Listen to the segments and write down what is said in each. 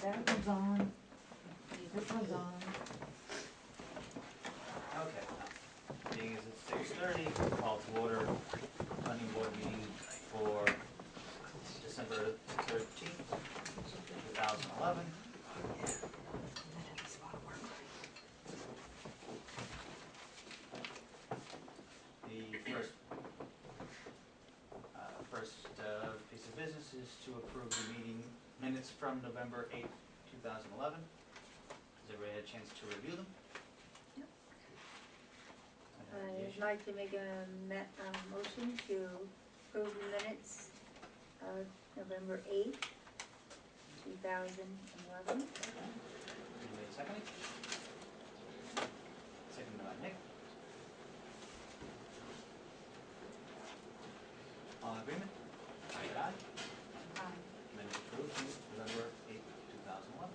That one's on. This one's on. Okay, being as it's 6:30, call to order planning board meeting for December 13th, 2011. The first piece of business is to approve the meeting minutes from November 8th, 2011. Has everybody had a chance to review them? Yep. I'd like to make a motion to approve the minutes of November 8th, 2011. Anybody second? Seconded by Nick. All in agreement? Say aye. Aye. Minutes approved, November 8th, 2011.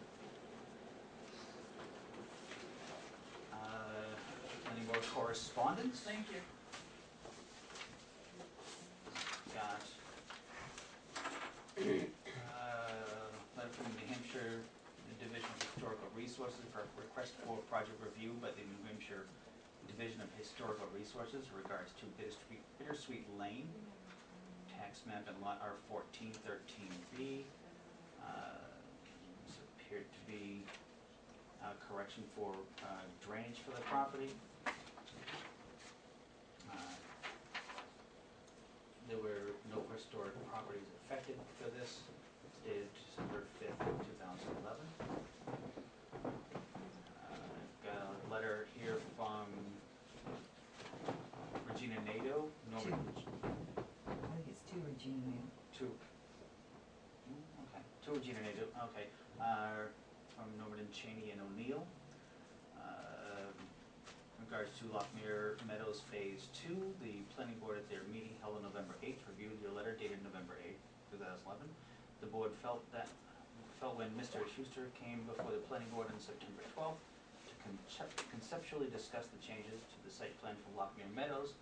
Any more correspondence? Thank you. Got letter from the New Hampshire Division of Historical Resources for a request for project review by the New Hampshire Division of Historical Resources in regards to Bittersweet Lane, tax map and lot R1413B. This appeared to be a correction for drainage for the property. There were no historic properties affected for this. It's dated December 5th, 2011. I've got a letter here from Regina Nadeau. I think it's two Regina now. Two Regina Nadeau, okay. From Norman Cheney and O'Neill. In regards to Lockmere Meadows Phase 2, the planning board at their meeting held on November 8th reviewed your letter dated November 8th, 2011. The board felt when Mr. Schuster came before the planning board on September 12th to conceptually discuss the changes to the site plan for Lockmere Meadows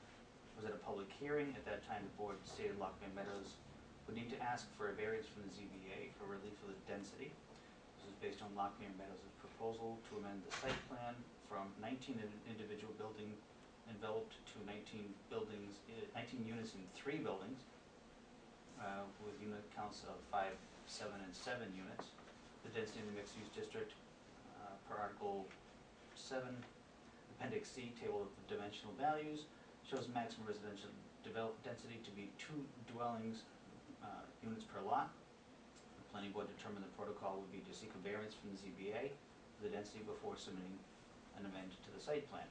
was at a public hearing. At that time, the board stated Lockmere Meadows would need to ask for a variance from the ZBA for relief of the density. This is based on Lockmere Meadows' proposal to amend the site plan from 19 individual building enveloped to 19 units in 3 buildings, with unit counts of 5, 7, and 7 units. The density in the mixed-use district, per Article 7, Appendix C, Table of Dimensional Values, shows maximum residential density to be 2 dwellings units per lot. The planning board determined the protocol would be to seek a variance from the ZBA for the density before submitting an amendment to the site plan.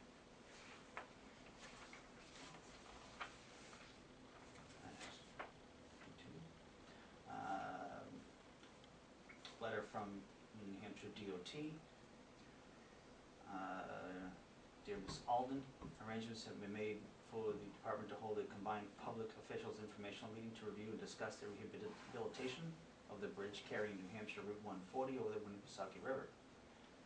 Letter from New Hampshire DOT. Dear Ms. Alden, arrangements have been made for the department to hold a combined public officials informational meeting to review and discuss the rehabilitation of the bridge carrying New Hampshire Route 140 over the Winnipesaukee River.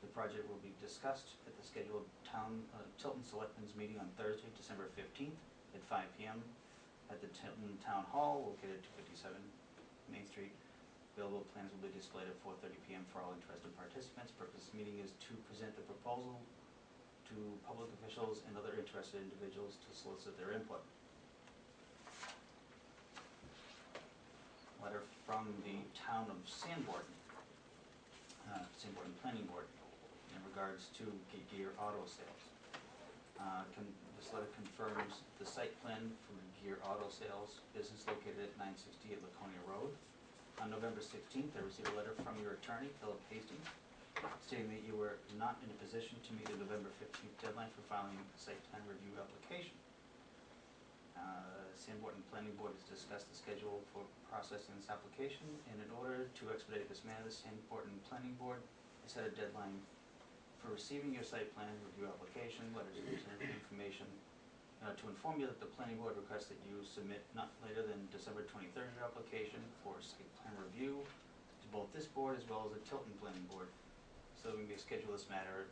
The project will be discussed at the scheduled Tilton Selectmen's meeting on Thursday, December 15th at 5 p.m. at the Tilton Town Hall located at 257 Main Street. Available plans will be displayed at 4:30 p.m. for all interested participants. Purpose of the meeting is to present the proposal to public officials and other interested individuals to solicit their input. Letter from the town of Sanborn, Sanborn Planning Board, in regards to Gear Auto Sales. This letter confirms the site plan for Gear Auto Sales business located at 960 Laconia Road. On November 16th, I received a letter from your attorney, Philip Hastings, stating that you were not in a position to meet the November 15th deadline for filing a site plan review application. Sanborn Planning Board has discussed the schedule for processing this application, and in order to expedite this matter, the Sanborn Planning Board has set a deadline for receiving your site plan review application, letters of information, to inform you that the planning board requests that you submit not later than December 23rd your application for site plan review to both this board as well as the Tilton Planning Board, so we may schedule this matter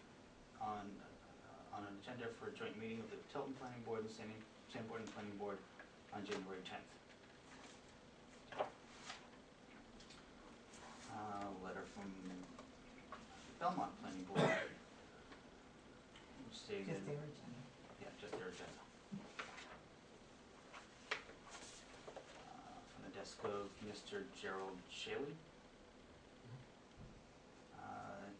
on an agenda for a joint meeting of the Tilton Planning Board and Sanborn Planning Board on January 10th. Letter from Belmont Planning Board. Which stated, Just their agenda. yeah, just their agenda. From the desk of Mr. Gerald Shaley.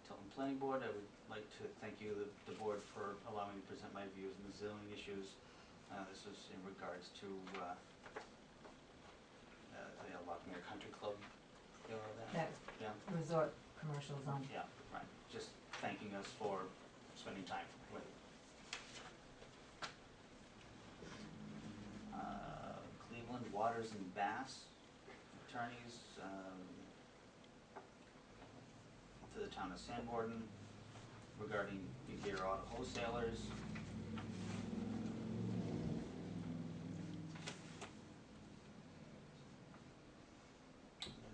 Tilton Planning Board, I would like to thank you, the board, for allowing me to present my views on the zoning issues. This is in regards to the Lockmere Country Club, you know that? That Yeah, resort commercial zone. yeah, right, just thanking us for spending time with it. Cleveland Waters and Bass attorneys, to the town of Sanborn regarding Begier Auto Wholesalers.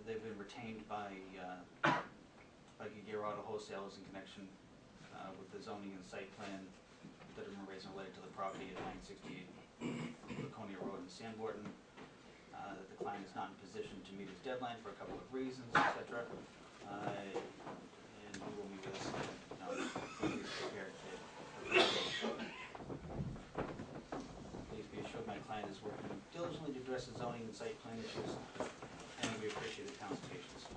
They've been retained by Begier Auto Wholesalers in connection with the zoning and site plan that have been raised and related to the property at 968 Laconia Road in Sanborn. That the client is not in position to meet his deadline for a couple of reasons, etc. And he will meet with us, when he's prepared to. Please be assured my client is working diligently to address the zoning and site plan issues, and we appreciate the town's patience.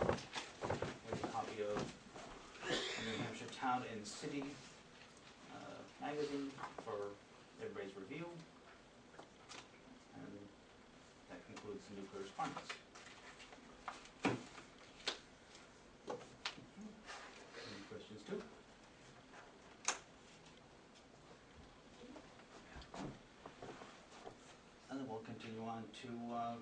Here's a copy of the New Hampshire Town and City magazine for everybody's review. And that concludes the new correspondence. Any questions too? And then we'll continue on to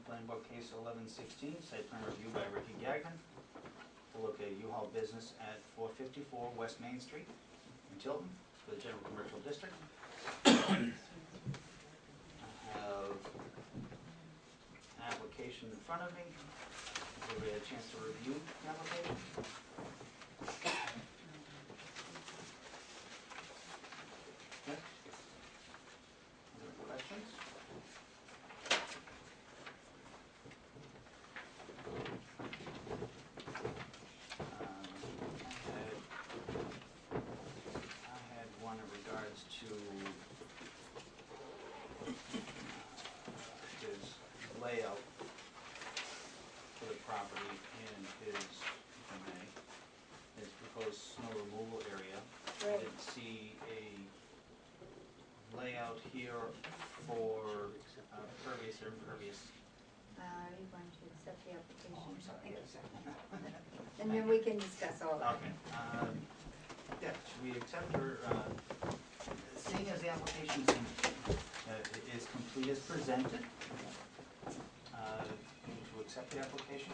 planning board case 1116, site plan review by Ricky Gagnon to locate a U-Haul business at 454 West Main Street in Tilton for the general commercial district. I have an application in front of me. Has everybody had a chance to review the application? Yes? Other questions? I had one in regards to his layout for the property and his, if I may, his proposed snow removal area. I Right. didn't see a layout here for pervious or impervious. Are you going to accept the application? Oh, I'm sorry, yes. And then we can discuss all that. Okay, yeah, should we accept or, seeing as the application is complete as presented, move to accept the application?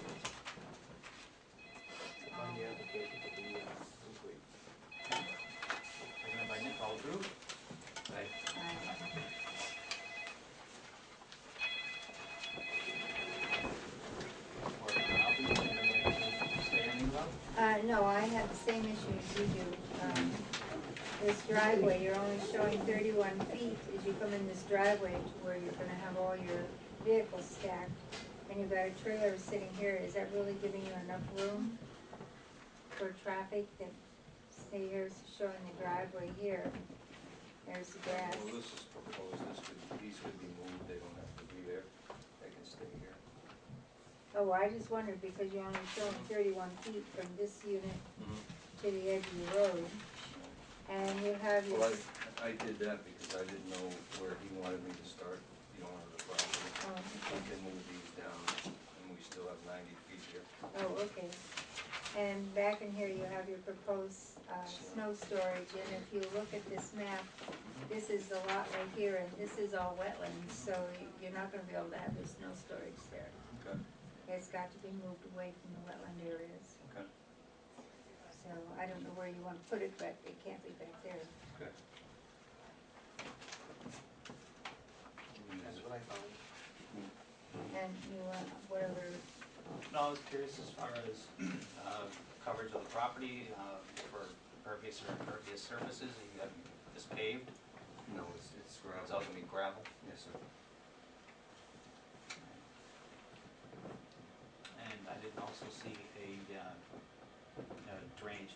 On the application to be complete. Seconded by Nick, all approved? Aye. Or, Alvin, anything you have to say anything about? No, I have the same issue as you do. This driveway, you're only showing 31 feet as you come in this driveway to where you're gonna have all your vehicles stacked. And you've got a trailer sitting here. Is that really giving you enough room for traffic? That, say here's showing the driveway here. There's the gas. Well, this is proposed, these could be moved, they don't have to be there, they can stay here. Oh, I just wondered because you're only showing 31 feet from this unit to the edge of the road. And you have your, Well, I did that because I didn't know where he wanted me to start, the owner of the property. oh, We okay. can move these down, and we still have 90 feet here. Oh, okay. And back in here you have your proposed snow storage, and if you look at this map, this is the lot right here, and this is all wetlands, so you're not gonna be able to have your snow storage there. Okay. It's got to be moved away from the wetland areas. Okay. So I don't know where you wanna put it, but it can't be back there. Okay. That's what I found. And you want whatever, No, I was curious as far as coverage of the property for pervious or impervious surfaces. You have this paved, No, it's gravel. it's all gonna be gravel. Yes, sir. And I didn't also see a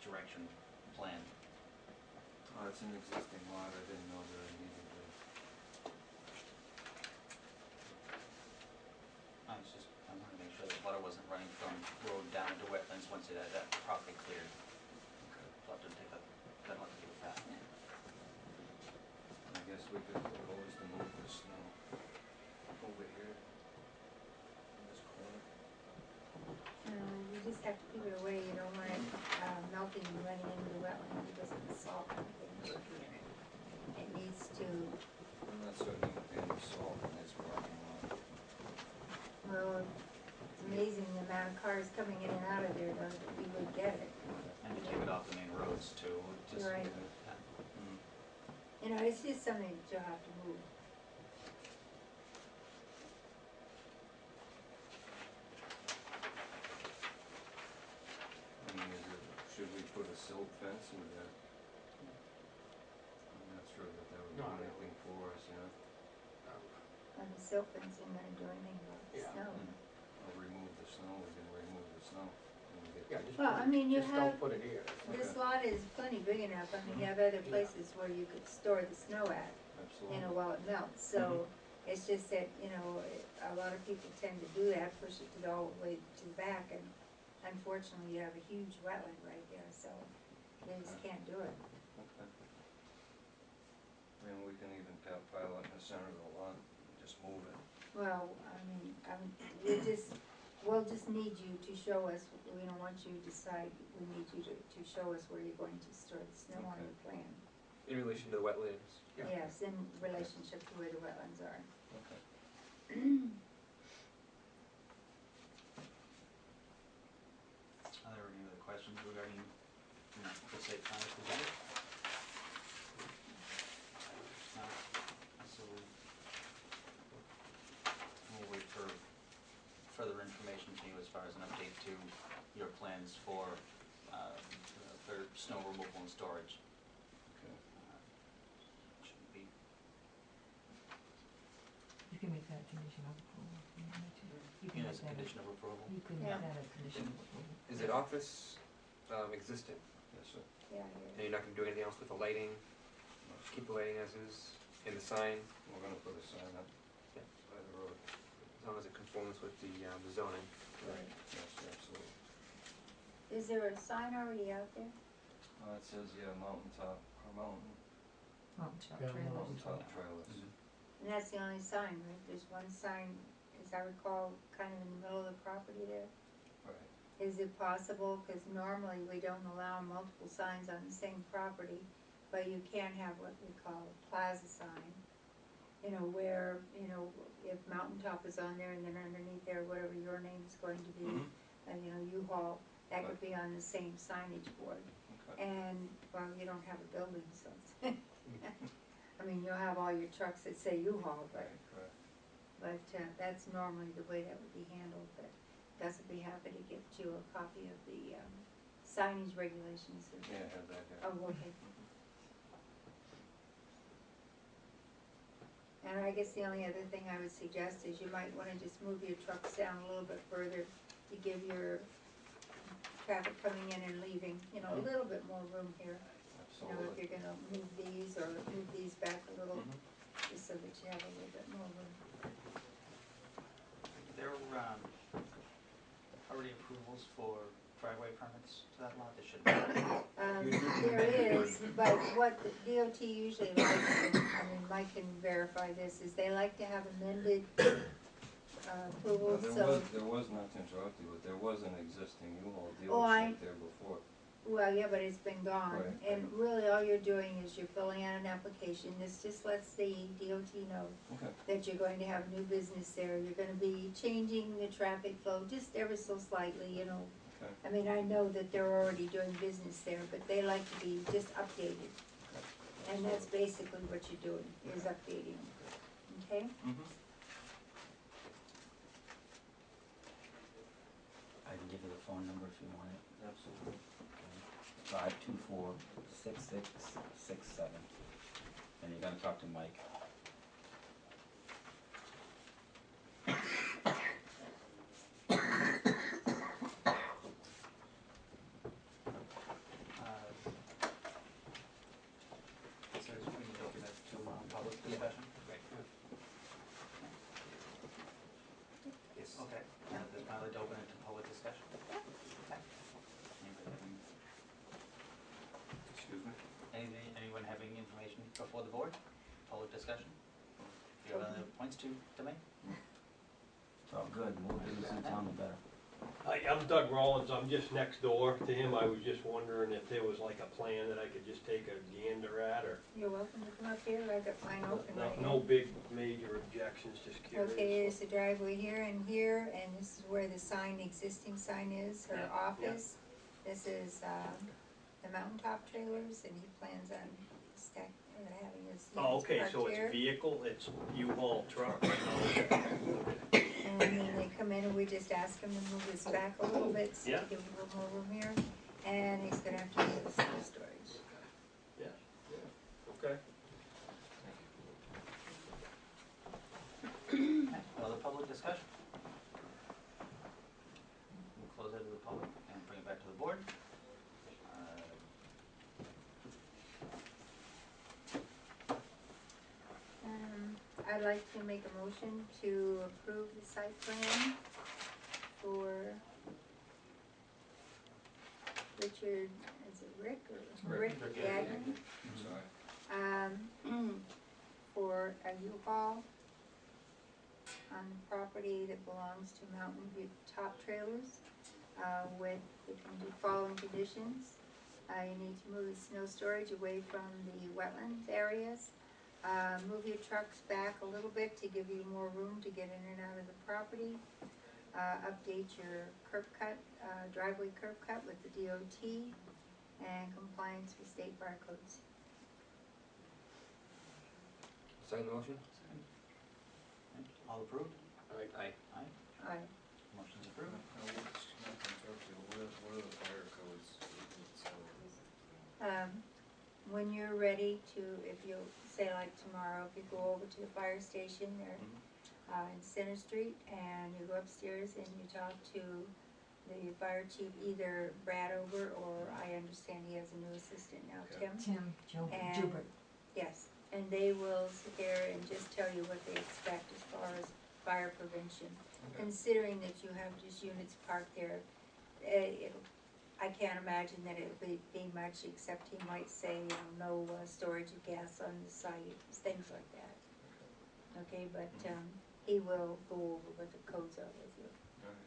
direction plan. Oh, it's an existing lot, I didn't know that I needed to. I wanted to make sure the water wasn't running from road down into wetlands once it had that property cleared. So I'll have to take that, that'll have to do with that. I guess we could propose to move the snow over here, in this corner. You just have to keep it away, you don't want it melting and running into the wetland because of the salt and things. It needs to, I'm not certain there would be any salt in this parking lot. well, it's amazing the amount of cars coming in and out of there, though, that you would get it. And to keep it off the main roads too, just. Right. Yeah. Mm. You know, it's just something that you'll have to move. I mean, should we put a silt fence with that? I'm not sure that that would do No. anything for us, you know? And the silt fence isn't gonna do anything about the Yeah. snow. I'll remove the snow, we can remove the snow when we get Yeah, to just Well, put I it- mean, you just have- don't put it here. This Okay. lot is plenty big enough, I mean, you have other places where you could store the snow at, Absolutely. you know, while it melts, so it's just that, you know, a lot of people tend to do that, push it to the all the way to the back, and unfortunately, you have a huge wetland right there, so you just can't do it. Okay. And we can even pile it in the center of the lot, and just move it. Well, I mean, we'll just need you to show us, we don't want you to decide, we need you to show us where you're going to store the snow on Okay. your plan. In relation to the wetlands. Yeah. Yes, in relationship to where the wetlands are. Okay. Are there any other questions regarding, the site plan as presented? No, so we'll wait for further information from you as far as an update to your plans for snow removal and storage. Okay. Shouldn't be, You can make that a condition of approval if you want to. You can as make a that condition of approval. You can Yeah. make that a condition of approval. Is it office existing? Yes, sir. Yeah, And you're not gonna do anything else with the lighting? No, sir. Keep the lighting as is? And the sign? We're gonna put a sign up Yeah. by the road. As long as it conforms with the zoning. Right. Yes, absolutely. Is there a sign already out there? It says, yeah, mountaintop, or Mountaintop Yeah, trailers. mountaintop trailers. And that's the only sign, right? There's one sign, as I recall, kind of in the middle of the property there. Right. Is it possible, because normally we don't allow multiple signs on the same property, but you can have what we call a plaza sign. You know, where, you know, if Mountaintop is on there and then underneath there, whatever your name is going to be, Mhm. you know, U-Haul, that could be on the same signage board. Okay. And, well, you don't have a building, so it's, I mean, you'll have all your trucks that say U-Haul, Right, correct. but that's normally the way that would be handled, but Gus would be happy to get you a copy of the signage regulations. Yeah, I have that here. Oh, okay. Mhm. And I guess the only other thing I would suggest is you might wanna just move your trucks down a little bit further to give your traffic coming in and leaving, you know, a little bit more room here. You know, if Absolutely. you're gonna move these or move these back a little, Mhm. just so that you have a little bit more room. There already approvals for driveway permits to that lot, there should be. There is, but what the DOT usually likes, and, I mean, Mike can verify this, is they like to have amended approvals, so. There was, not to interrupt you, but there was an existing U-Haul Oh, dealership there before. Well, yeah, but it's been gone, Right, and right. really all you're doing is you're filling out an application, this just lets the DOT know Okay. that you're going to have a new business there, you're gonna be changing the traffic flow just ever so slightly, you know. Okay. I mean, I know that they're already doing business there, but they like to be just updated, and that's basically what you're doing, is updating, okay? Mm-hmm. I can give you the phone number if you want it. Absolutely. 524-6667. And you're gonna talk to Mike. points to make? It's all good, the more business in town, the better. Hi, I'm Doug Rollins, I'm just next door to him, I was just wondering if there was like a plan that I could just take a gander at, or You're welcome to come up here, I got mine open right here. no big major objections, just curious. Okay, there's the driveway here, and this is where the sign, existing sign is, her Yeah, office. This is, the mountaintop trailers, and he plans on having his Oh, units okay, parked so here. it's vehicle, it's U-Haul truck, okay. And then they come in and we just ask him to move this back a little bit, so Yeah. to give him a little more room here. And he's gonna have to move the snow storage. Yeah, okay. Okay, other public discussion? We'll close it to the public and bring it back to the board. I'd like to make a motion to approve the site plan for Richard, is it Rick or? Rick. Rick Rick Gagnon, Sorry. for a U-Haul on the property that belongs to Mountain View Top Trailers, with the following conditions. You need to move the snow storage away from the wetlands areas. Move your trucks back a little bit to give you more room to get in and out of the property. Update your curb cut, driveway curb cut with the DOT, and compliance with state barcodes. Second motion? All approved? Aye. Aye, Aye. motion's approved. Now, what's, not to interrupt you, but what are the fire codes? When you're ready to, if you, say like tomorrow, if you go over to the fire station there, in Center Street, and you go upstairs and you talk to the fire chief, either Brad Ober, or I understand he has a new assistant now, Okay. Tim. And- Jubert. Yes, and they will sit there and just tell you what they expect as far as fire prevention. Okay. Considering that you have just units parked there, I can't imagine that it would be much, except he might say, no storage of gas on the site, things like that. Okay, but, he will go over what the codes are with you. Alright.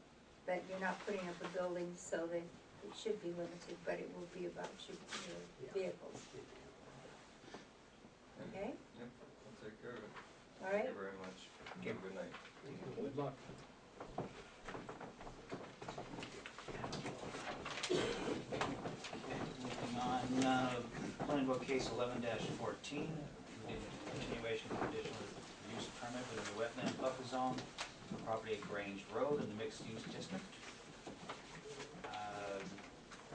But you're not putting up a building, so that it should be limited, but it will be about your vehicles. Okay, Yep, I'll take care of it. all right? Thank you very much. Have a good night. Good luck. Moving on, planning board case 11-14, continuation of conditional use permit within the wetland buffer zone, property at Grange Road in the mixed use district.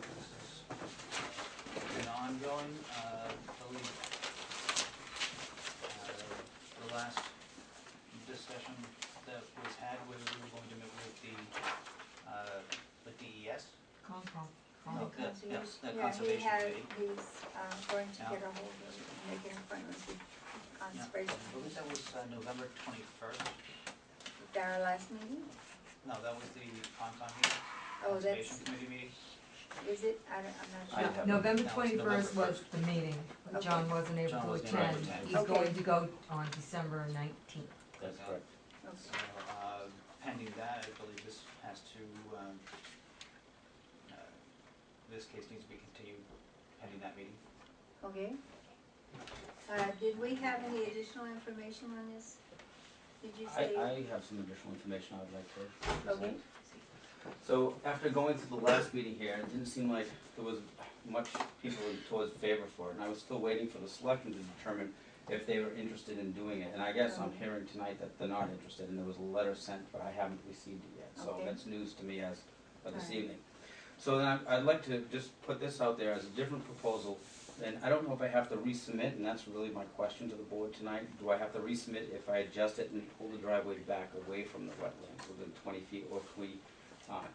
This has been ongoing, I believe, the last discussion that was had, we were going to meet with the DES. Concom. No, yes, the Yeah, conservation committee. he's, going to Yeah. get a hold of, make an appointment with Yeah, I conservation. believe that was November 21st. Our last meeting, No, that was the Concom meeting, oh, conservation that's, committee meeting. is it, I'm I not sure. have- November No, it's 21st was November the meeting, but John wasn't able John to wasn't able to attend. attend. He's Okay. going to go on December 19th. That's correct. So, pending that, I believe this has to, this case needs to be continued pending that meeting. Okay. Did we have any additional information on this? Did you say? I have some additional information I'd like to Okay. present. So after going through the last meeting here, it didn't seem like there was much people towards favor for it, and I was still waiting for the selectmen to determine if they were interested in doing it, and I guess I'm hearing tonight that they're not interested, and there was a letter sent, but I haven't received it yet, so Okay. that's news to me as of this Alright. evening. So then I'd like to just put this out there as a different proposal, and I don't know if I have to resubmit, and that's really my question to the board tonight. Do I have to resubmit if I adjust it and pull the driveway back away from the wetlands within 20 feet, or if we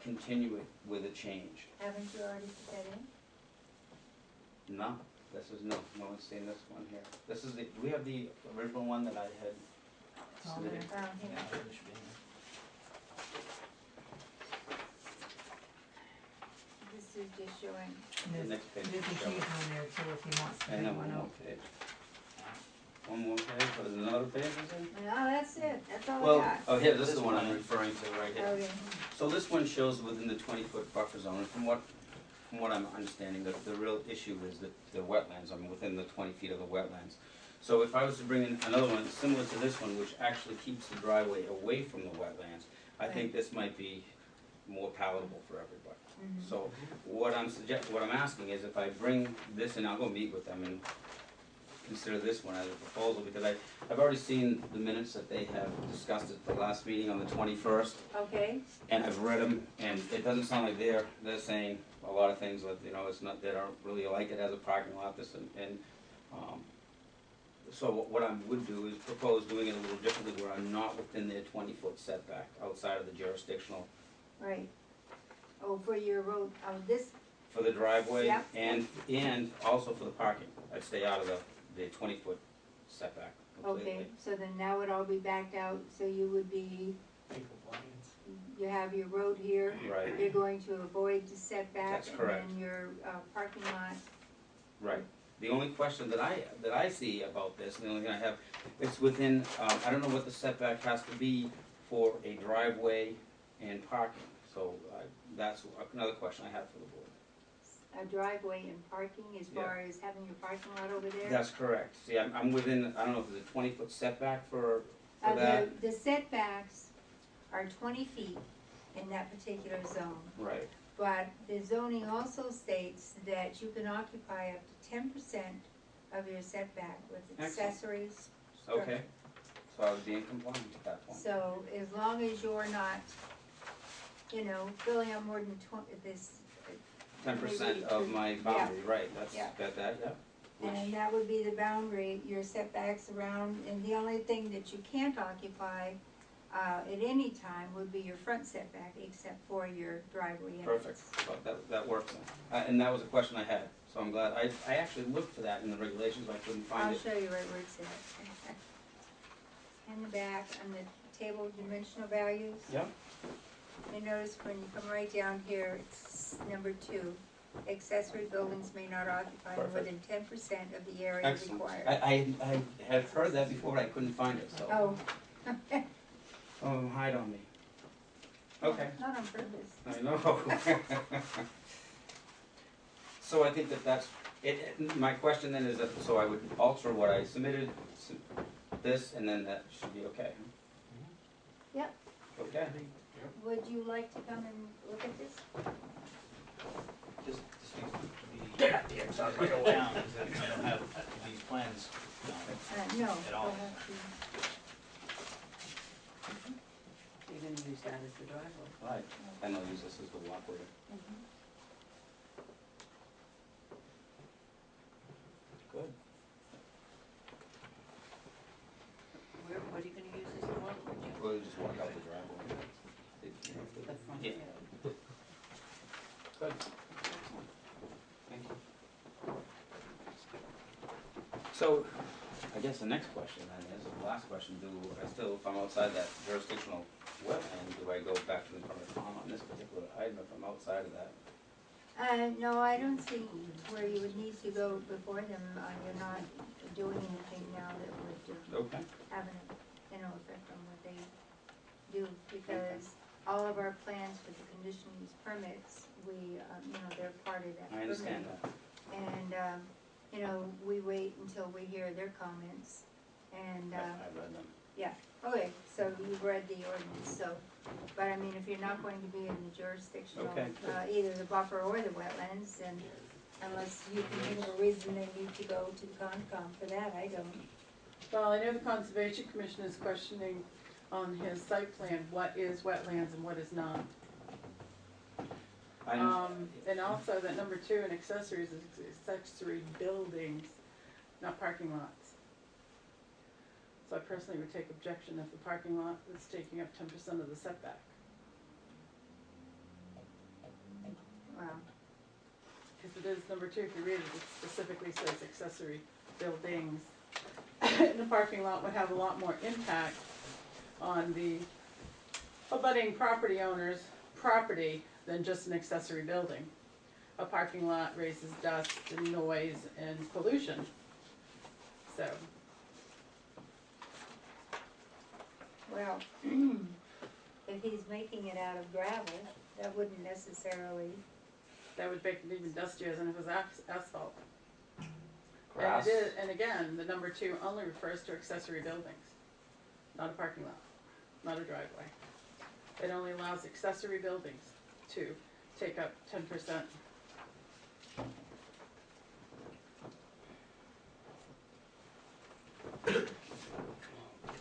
continue it with a change? Haven't you already put that in? No, this is no one's seen this one here. This is the, do we have the original one that I had It's all submitted? there. Here. Yeah, it should be in there. This is just showing, And The there's, next page there's a will show huge it. one there too if he wants to And take then one one out. page. One more page, or is it another page, is it? No, that's it, that's all I Well, got. oh, here, this is the one I'm referring to right here. Okay, So this one shows within the 20-foot buffer zone, and from what I'm understanding, the real issue is that the wetlands, I mean, within the 20 feet of the wetlands. So if I was to bring in another one similar to this one, which actually keeps the driveway away from the wetlands, I think this might be more palatable for everybody. mhm. So what I'm asking is if I bring this in, I'll go meet with them and consider this one as a proposal, because I've already seen the minutes that they have discussed at the last meeting on the 21st, Okay, and I've read them, and it doesn't sound like they're saying a lot of things that, you know, it's not, they don't really like it as a parking lot, this, so what I would do is propose doing it a little differently, where I'm not within their 20-foot setback outside of the jurisdictional right. Oh, for your road, oh, this, for the driveway, Yep. and also for the parking. I'd stay out of the 20-foot setback completely. okay, so then that would all be backed out, so you would be, you have your road here, Right, you're going to avoid the setback. That's correct. And then your, parking lot, right. The only question that I see about this, and the only thing I have, it's within, I don't know what the setback has to be for a driveway and parking. So, that's another question I have for the board. a driveway and parking, as Yeah. far as having your parking lot over there? That's correct. See, I'm within, I don't know if there's a 20-foot setback for that. The setbacks are 20 feet in that particular zone. Right, But the zoning also states that you can occupy up to 10% of your setback with Excellent. accessories. okay. So I would be in compliance at that point. So as long as you're not, you know, filling up more than this. 10% of my boundary, right, that's, Yeah. got that, yeah. Which, And that would be the boundary, your setbacks around, and the only thing that you can't occupy, at any time would be your front setback, except for your driveway entrance. perfect, so that works then. And that was a question I had, so I'm glad, I actually looked for that in the regulations, but I couldn't find I'll it. show you right where it's at. In the back, on the table of dimensional values. Yeah, You notice when you come right down here, it's number 2, accessory buildings may not occupy more Perfect. than 10% of the area excellent. required. I had heard that before, but I couldn't find it, so. Oh. Oh, hide on me. Okay. Not on purpose. I know. So I think that's, my question then is that, so I would alter what I submitted, this, and then that should be okay. Yep. Okay. Would you like to come and look at this? This needs to be. Yeah, down, because I don't have these plans, No. At all. I'll have to- You're gonna use that as the driveway. Right, and I'll use this as the walkway. Good. What are you gonna use as the walkway, Joe? Well, you just walk out the driveway. The front, Yeah. yeah. Good. Thank you. So, I guess the next question then is, the last question, if I'm outside that jurisdictional wetland, do I go back to the permit farm on this particular item if I'm outside of that? No, I don't see where you would need to go before them. You're not doing anything now that would Okay. have an, effect on what they do, because all of our plans for the conditional use permits, we, they're part of that I understand permit. that. And, we wait until we hear their comments, and, I've read them. okay, so you've read the ordinance, so, but I mean, if you're not going to be in the jurisdictional, Okay. either the buffer or the wetlands, then unless you can think of a reason they need to go to the Concom for that, I don't. Well, I know the Conservation Commission is questioning on his site plan, what is wetlands and what is not. And also that number 2 in accessories is accessory buildings, not parking lots. So I personally would take objection if the parking lot is taking up 10% of the setback. Wow. Because it is number 2, if you read it, it specifically says accessory buildings. And the parking lot would have a lot more impact on the abutting property owner's property than just an accessory building. A parking lot raises dust and noise and pollution. So, Well, if he's making it out of gravel, that wouldn't necessarily, That would make it even dustier than if it was asphalt. Grass. And it is, and again, the number 2 only refers to accessory buildings, not a parking lot, not a driveway. It only allows accessory buildings to take up 10%.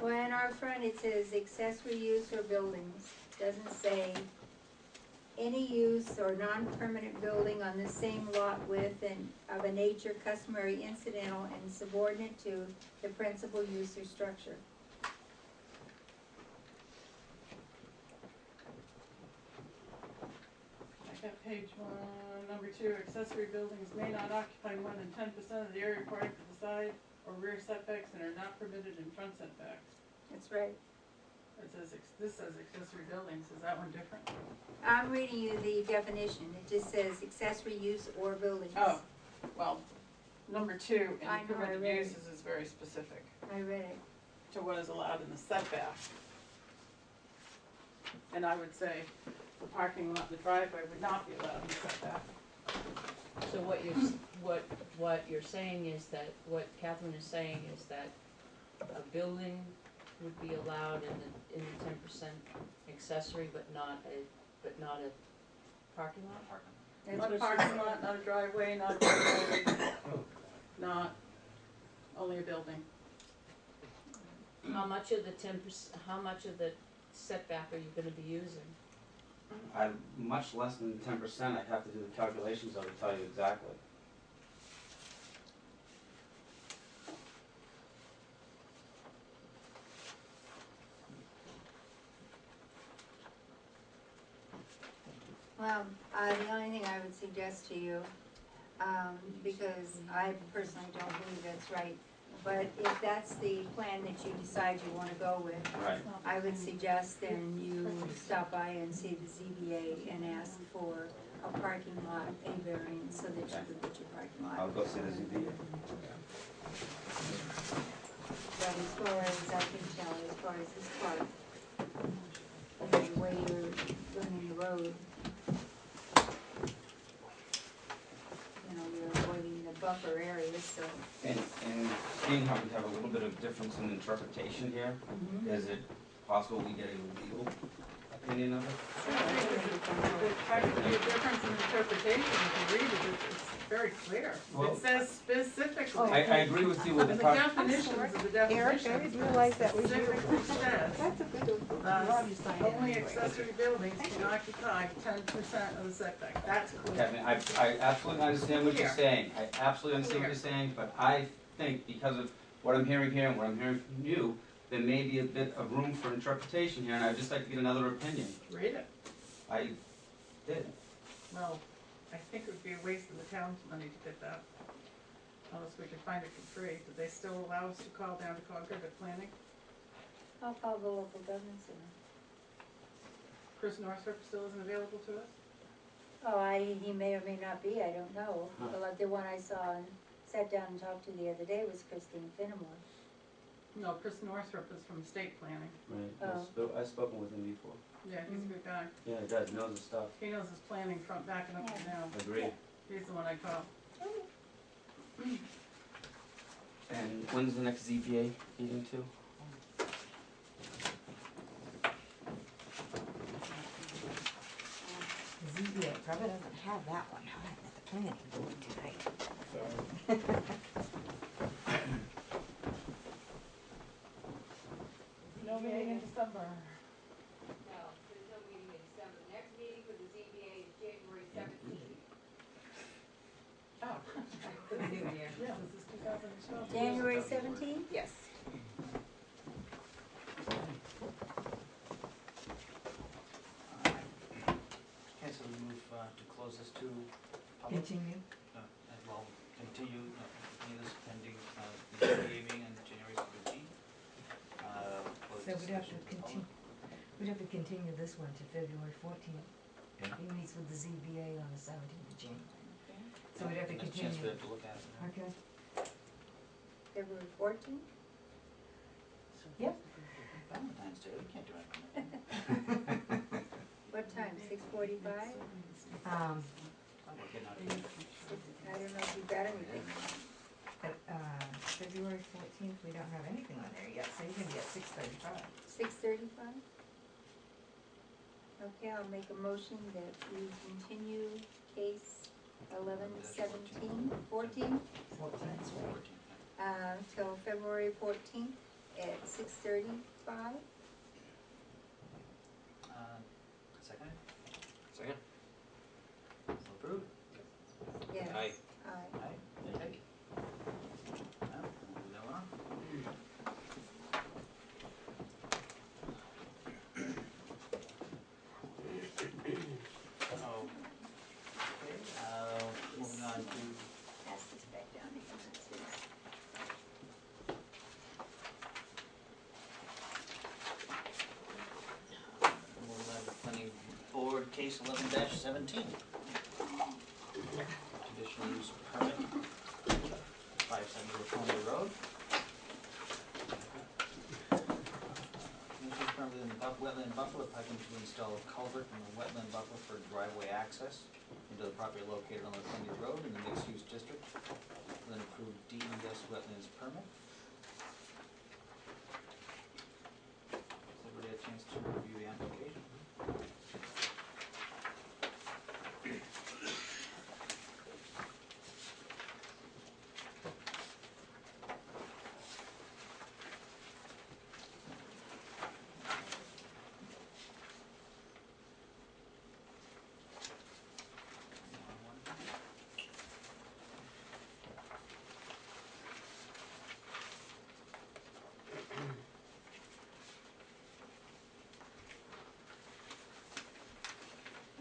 well, in our front, it says accessory use or buildings, doesn't say any use or non-permanent building on the same lot with and of a nature customary incidental and subordinate to the principal use or structure. I got page 1, number 2, accessory buildings may not occupy more than 10% of the area required for the side or rear setbacks and are not permitted in front setbacks. That's right. It says, this says accessory buildings, is that one different? I'm reading you the definition, it just says accessory use or buildings. Oh, well, number 2 in I know, I permitted read it. uses is very specific I read it. to what is allowed in the setback. And I would say the parking lot, the driveway would not be allowed in the setback. So what you're saying is that, what Catherine is saying is that a building would be allowed in the 10% accessory, but not a parking lot? Apartment. That's Not a what she parking said. lot, not a driveway, not a roadway, not, only a building. How much of the how much of the setback are you gonna be using? I'm much less than 10%, I'd have to do the calculations, I would tell you exactly. Well, the only thing I would suggest to you, because I personally don't believe that's right, but if that's the plan that you decide you wanna go with, Right. I would suggest then you stop by and see the ZBA and ask for a parking lot, a variance, so that you can put your parking I'll lot. go see the ZBA. But as far as I can tell, as far as this part, and the way you're running the road, you know, you're avoiding the buffer areas, so. And seeing how we have a little bit of difference in interpretation here, is it possible we get a legal opinion of it? I think the fact that there's a difference in interpretation, if you read it, it's very clear. Well, It says specifically. I agree with you with The the part. definitions of the definitions. Eric, I didn't realize that was you. Specifically says, That's a good one. only accessory buildings can occupy 10% of the setback. That's clear. Kevin, I absolutely understand what you're Clear. saying, I absolutely understand what you're saying, but I think because of what I'm hearing here and what I'm hearing from you, there may be a bit of room for interpretation here, and I'd just like to get another opinion. Read it. I did. Well, I think it would be a waste of the town's money to get that. Unless we could find it for free. Do they still allow us to call down to Concord at planning? I'll call the local government center. Chris Northrop still isn't available to us? Oh, he may or may not be, I don't know. The one I saw and sat down and talked to the other day was Christine Finnemore. No, Chris Northrop is from state planning. Oh. I've spoken with him before. Yeah, he's a good guy. Yeah, he does, he knows his stuff. He knows his planning front, back, and up and down. Agreed. He's the one I call. And when's the next ZBA meeting too? The ZBA probably doesn't have that one, huh, at the planning board tonight. No meeting in December. No, there's no meeting in December. The next meeting for the ZBA is January 17th. Oh. New year. Yeah, this is 2012. January 17th? Yes. Okay, so we move to close this to public. Continue. Well, continue this pending the ZBA meeting on January 17th. Close So we'd have to discussion to continue, public. we'd have to continue this one to February 14th. Yeah. He meets with the ZBA on the 17th of January. So we'd have to Give us a chance for continue. them to look at it. Okay. February 14th? Yep. Valentine's Day, we can't do anything like that. What time, 6:45? We're getting out of here. I don't know if you've got anything. At, February 14th, we don't have anything on there yet, so you can be at 6:35. 6:35? Okay, I'll make a motion that we continue case 1117, 14, 14. till February 14th at 6:35. Second, Second? so approved. Yes. Aye. Aye. Aye, okay. Well, we'll move that one on. Moving on to, Pass this back down again, that's his. moving on to planning board case 11-17. Conditional use permit, 570 Laconia Road. Conditional use permit within the wetland buffer with piping to install a culvert in the wetland buffer for driveway access into the property located on Laconia Road in the mixed-use district with an approved DES wetlands permit. Has everybody had a chance to review the application?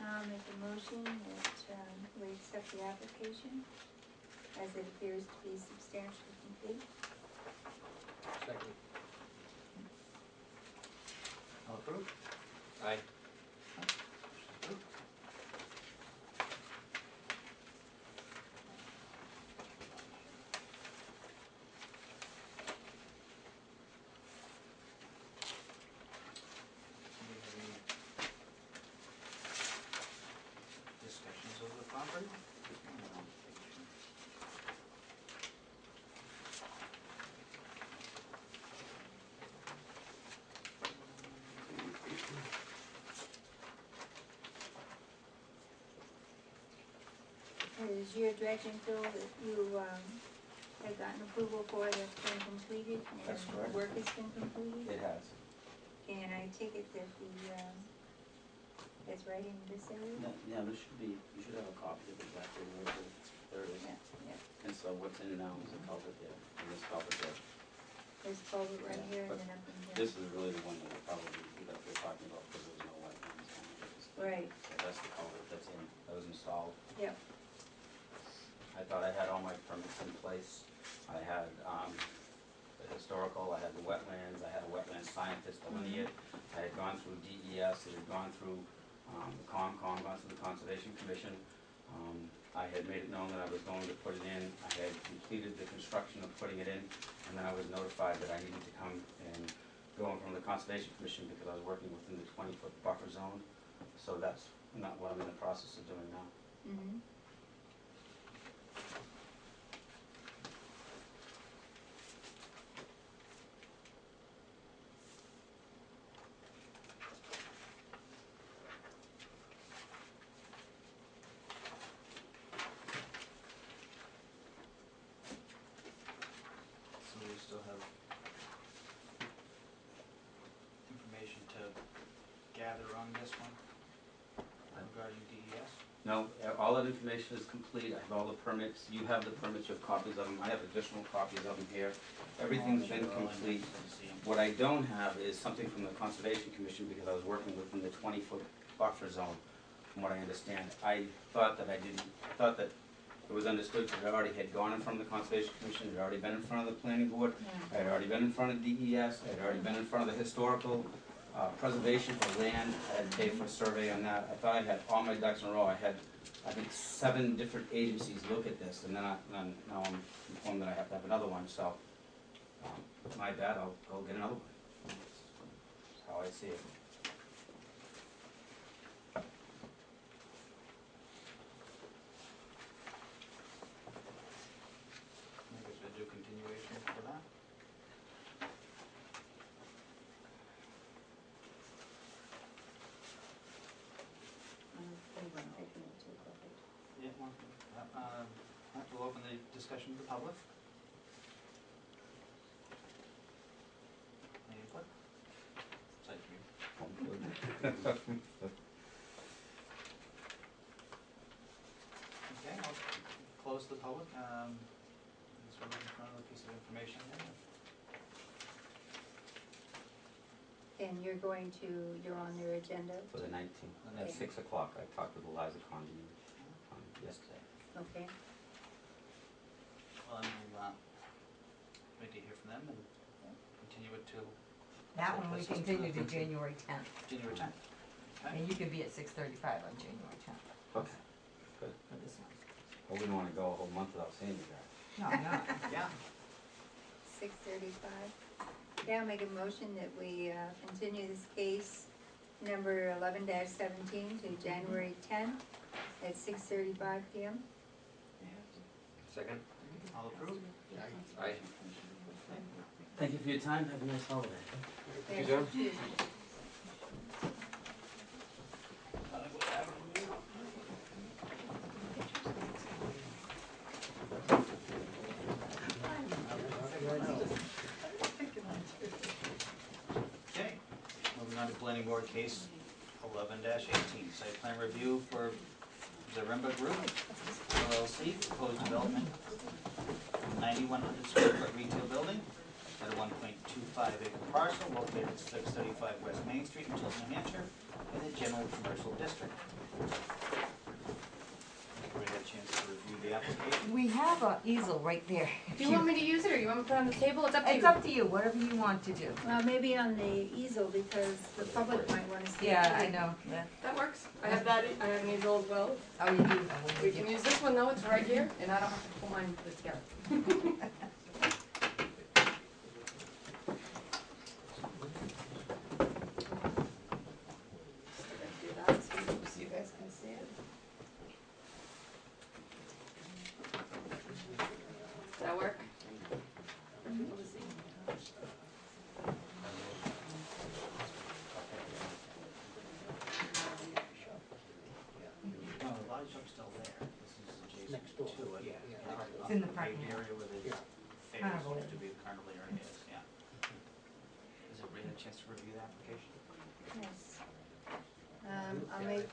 I'll make a motion that we accept the application as it appears to be substantially complete. Second. All approved? Aye. Approved. Do we have any discussions over the property? Is your dredge and fill that you have gotten approval for that's been completed? That's And correct. the work has been completed? It has. And I take it that the, it's right in this area? Yeah, there should be, you should have a copy of exactly where it is. There it is. Yeah, yeah. And so what's in now is a culvert there, and this culvert there. There's culvert right Yeah, here and but then up in here. This is really the one that we're talking about because there was no wetlands on it. Right, So that's the culvert that's in, that was installed. yep. I thought I had all my permits in place. I had, the historical, I had the wetlands, I had a wetland scientist delineate. I had gone through DES, it had gone through, the gone through the Conservation Commission. I had made it known that I was going to put it in. I had completed the construction of putting it in, and then I was notified that I needed to come and go in from the Conservation Commission because I was working within the 20-foot buffer zone. So that's not what I'm in the process of doing now. Mm-hmm. So we still have information to gather on this one regarding DES? No, all that information is complete. I have all the permits. You have the permits, you have copies of them. I have additional copies of them here. Everything's been They're all in there, complete. so you see 'em. What I don't have is something from the Conservation Commission because I was working within the 20-foot buffer zone, from what I understand. I thought that it was understood that I already had gone in front of the Conservation Commission, it had already been in front of the Planning Board, I had already been in front of DES, I had already been in front of the Historical Preservation for land, I had paid for a survey on that. I thought I had all my ducks in a row. I had, I think, 7 different agencies look at this, and then now I'm informed that I have to have another one, so my bad, I'll get another one. how I see it. I guess we'll do continuation for that. Yeah, well, we'll open the discussion to the public. Any input? Besides you. Okay, I'll close the public. This one in front of a piece of information here. And you're on their agenda? For the 19th, at Okay. 6 o'clock, I talked with Eliza Condi yesterday. Okay. Well, and we'll wait to hear from them and continue it till That one we continue to January 10th, January 10th. Okay? and you can be at 6:35 on January 10th Okay. Good. for this one. I wouldn't want to go a whole month without seeing you guys. No, no. Yeah. 6:35. Yeah, I'll make a motion that we continue this case number 11-17 to January 10th at 6:35 PM. Second? All approved? Aye. Thank you for your time. Have a nice holiday. Thank you, John. Okay, moving on to planning board case 11-18, site plan review for Zaremba Group, LLC, proposed development, 9,100 square foot retail building at a 1.25 acre parcel located at 635 West Main Street in Tilton, New Hampshire, in the general commercial district. Everybody had a chance to review the application. We have an easel right there. Do you want me to use it, or you want me to put it on the table? It's up to you. It's up to you, whatever you want to do. Well, maybe on the easel because the public might want to see it. Yeah, I know, yeah. That works. I have that, I have an easel as well. Oh, you do? We can use this one though, it's right here, and I don't have to pull mine put it together. Do that so you guys can see it. Does that work? No, the body shop's still there. This is adjacent to it. It's in the parking paved lot. area where the fair is Carnival supposed to area. be, the carnival area is, yeah. Has everybody had a chance to review the application? Yes. I'll make.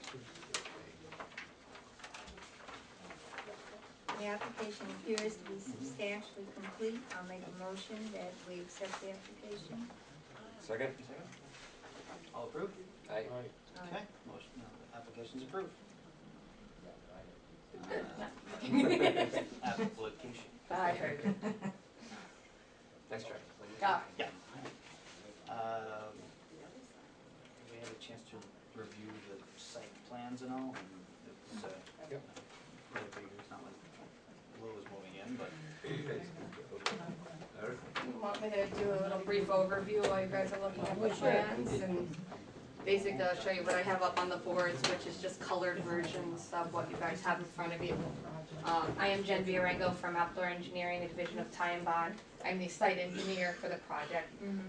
The application appears to be substantially complete. I'll make a motion that we accept the application. Second? Second? All approved? Aye. Okay, motion, the application's approved. Application. I heard it. Nice try. Yeah. We had a chance to review the site plans and all, and it's, Yep. really big, it's not like Lou was moving in, but You want me to do a little brief overview while you guys are looking at the plans, and basically I'll show you what I have up on the boards, which is just colored versions of what you guys have in front of you. I am Jen Vierengo from Appler Engineering, the Division of Tie and Bond. I'm the site engineer for the project.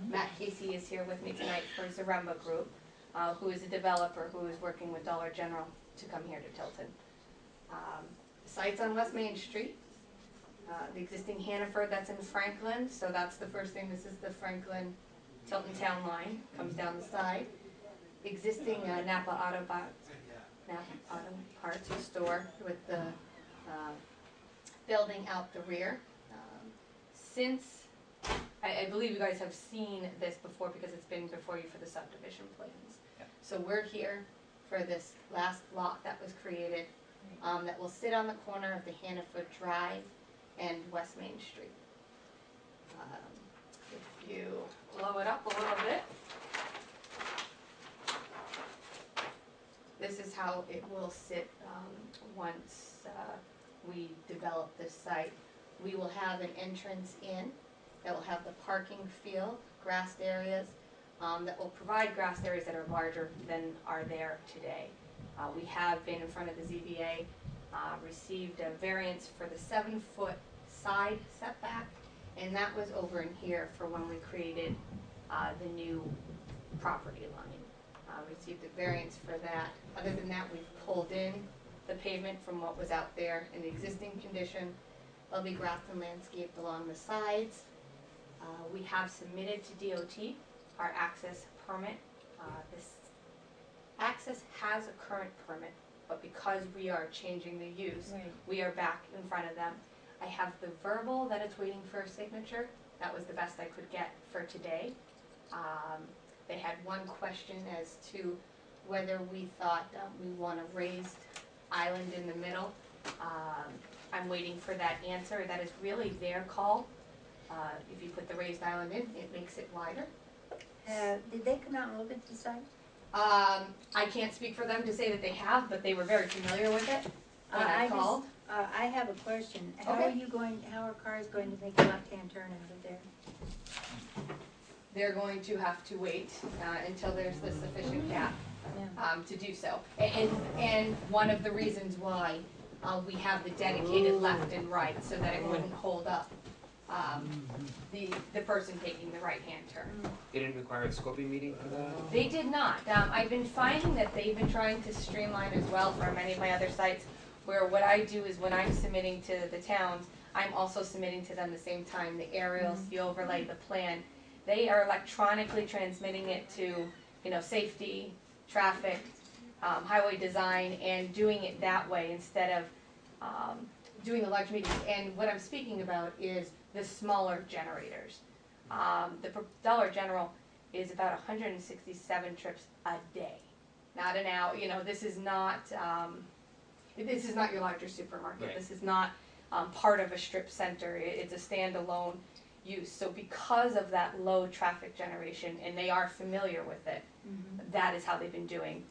Matt Casey is here with me tonight for Zaremba Group, who is a developer who is working with Dollar General to come here to Tilton. The site's on West Main Street. The existing Hannaford that's in Franklin, so that's the first thing. This is the Franklin Tilton Town line, comes down the side. Existing Napa Auto Parts store with the building out the rear. Since, I believe you guys have seen this before because it's been before you for the subdivision plans. Yep. So we're here for this last lot that was created, that will sit on the corner of the Hannaford Drive and West Main Street. If you blow it up a little bit, this is how it will sit once we develop this site. We will have an entrance in that will have the parking field, grassed areas, that will provide grass areas that are larger than are there today. We have been in front of the ZBA, received a variance for the 7-foot side setback, and that was over in here for when we created the new property line. Received a variance for that. Other than that, we've pulled in the pavement from what was out there in the existing condition. There'll be grass and landscaped along the sides. We have submitted to DOT our access permit. This access has a current permit, but because we are changing the use, Right. we are back in front of them. I have the verbal that it's waiting for a signature. That was the best I could get for today. They had one question as to whether we thought we want a raised island in the middle. I'm waiting for that answer. That is really their call. If you put the raised island in, it makes it wider. Did they come out and look at the site? I can't speak for them to say that they have, but they were very familiar with it when I called. I have a question. How Okay. how are cars going to make a left-hand turn out of there? They're going to have to wait until there's the sufficient gap to do so. And one of the reasons why we have the dedicated left and right, so that it wouldn't hold up the person taking the right-hand turn. They didn't require a scoping meeting for that? They did not. I've been finding that they've been trying to streamline as well for many of my other sites, where what I do is when I'm submitting to the towns, I'm also submitting to them the same time the aerials, the overlay, the plan. They are electronically transmitting it to, safety, traffic, highway design, and doing it that way instead of doing the large meetings. And what I'm speaking about is the smaller generators. The Dollar General is about 167 trips a day, not an hour. This is not your larger supermarket. Right. This is not part of a strip center. It's a standalone use. So because of that low traffic generation, and they are familiar with it, that is how they've been doing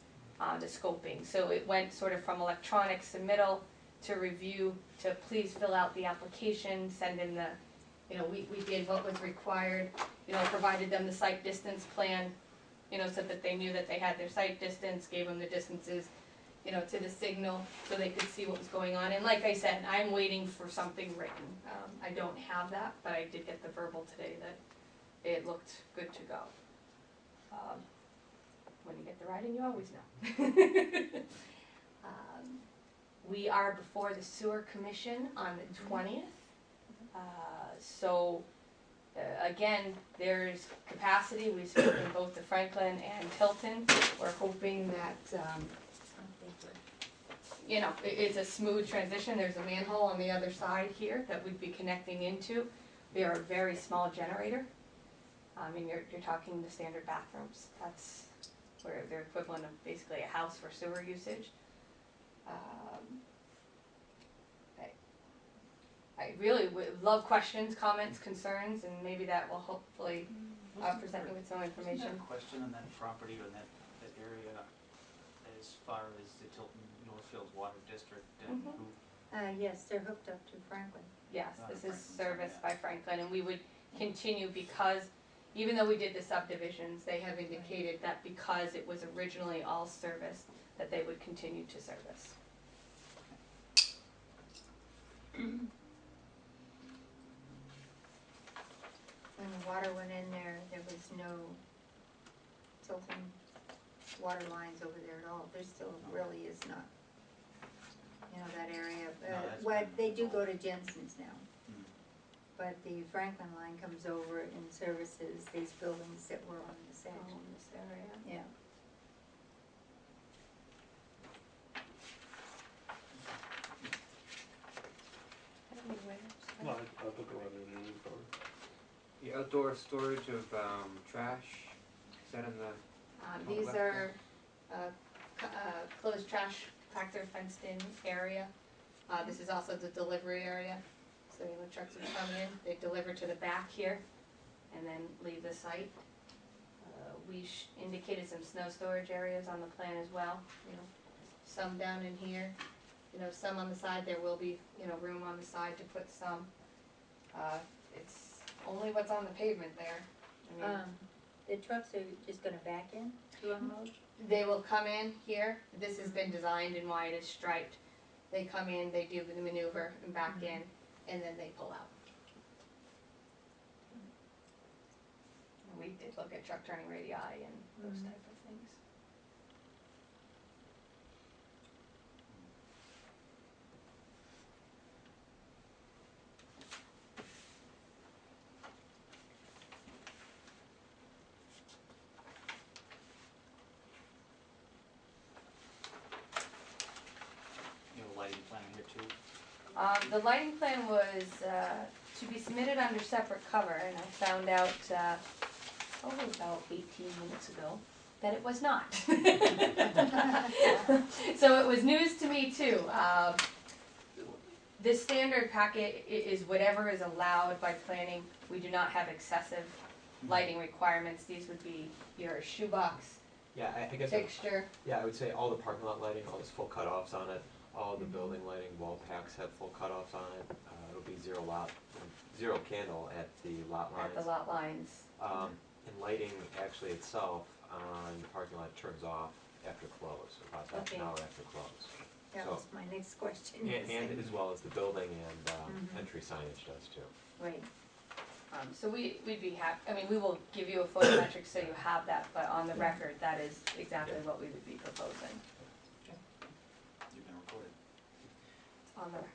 the scoping. So it went sort of from electronic submittal to review to please fill out the application, send in the, we did what was required, provided them the site distance plan, so that they knew that they had their site distance, gave them the distances, to the signal so they could see what was going on. And like I said, I'm waiting for something written. I don't have that, but I did get the verbal today that it looked good to go. When you get the writing, you always know. We are before the sewer commission on the 20th. Again, there's capacity. We've spoken both to Franklin and Tilton. We're hoping that it's a smooth transition. There's a manhole on the other side here that we'd be connecting into. They are a very small generator. I mean, you're talking the standard bathrooms. That's where they're equivalent of basically a house for sewer usage. I really would love questions, comments, concerns, and maybe that will hopefully present you with some information. Isn't there a question on that property or that area as far as the Tilton Northfield Water District and Mhm. who? Yes, they're hooked up to Franklin. Yes, this is Franklin's, serviced yeah. by Franklin, and we would continue because even though we did the subdivisions, they have indicated that because it was originally all serviced, that they would continue to service. When the water went in there, there was no Tilton water lines over there at all. There still really is not, that area. No, that's What, been they do go resolved. to Jensen's now, Hmm. but the Franklin line comes over and services these buildings that were on this Oh, edge. in this area. Yeah. Well, I put the weather in the car. The outdoor storage of trash, is that in the, These are closed trash compactor fenced in area. This is also the delivery area. So trucks would come in, they deliver to the back here and then leave the site. We indicated some snow storage areas on the plan as well, some down in here, some on the side. There will be, room on the side to put some. It's only what's on the pavement there. I mean, the trucks are just gonna back in to unload? They will come in here, this has been designed and why it is striped. They come in, they do the maneuver and back in, and then they pull out. And we did look at truck turning radii and those type of things. You have a lighting plan here too? The lighting plan was, to be submitted under separate cover, and I found out, about 18 minutes ago, that it was not. So it was news to me too. This standard packet is whatever is allowed by planning. We do not have excessive lighting requirements. These would be your shoebox, Yeah, I guess, fixture. yeah, I would say all the parking lot lighting, all this full cutoffs on it, all the building lighting, wall packs have full cutoffs on it. It'll be zero candle at the lot lines. At the lot lines. And lighting actually itself on the parking lot turns off after close, about half an Okay. hour after close. That So- was my next question. And as well as the building and entry signage does too. Right, So we'd be happy, I mean, we will give you a photometric so you have that, but on the record, that is exactly what we would be proposing. You've been recorded. On the record.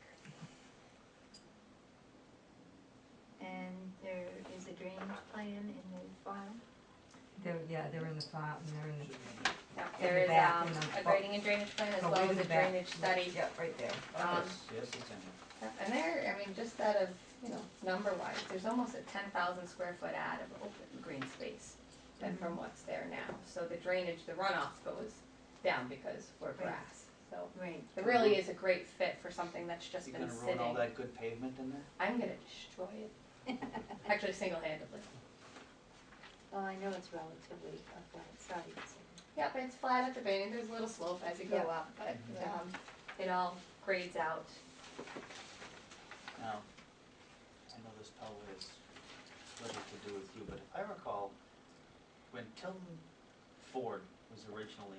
and there is a drainage plan in the file? They're in the file, and they're in the. Yeah, In there the is back, in the a grading and drainage plan as Oh, well in as the a back. drainage study. Yeah, right there. Um, Yes, it's in here. And there, I mean, just out of, number wise, there's almost a 10,000 square foot add of open green space than from what's there now. So the drainage, the runoff goes down because we're grass. So Right. it really is a great fit for something that's just You been gonna sitting. ruin all that good pavement in there? I'm gonna destroy it. Actually, single-handedly. Well, I know it's relatively a flat site, so. Yep, it's flat at the beginning, there's a little slope as you go Yep. up, but, Yeah. it all grades out. Now, I know this probably has little to do with you, but if I recall, when Tilton Ford was originally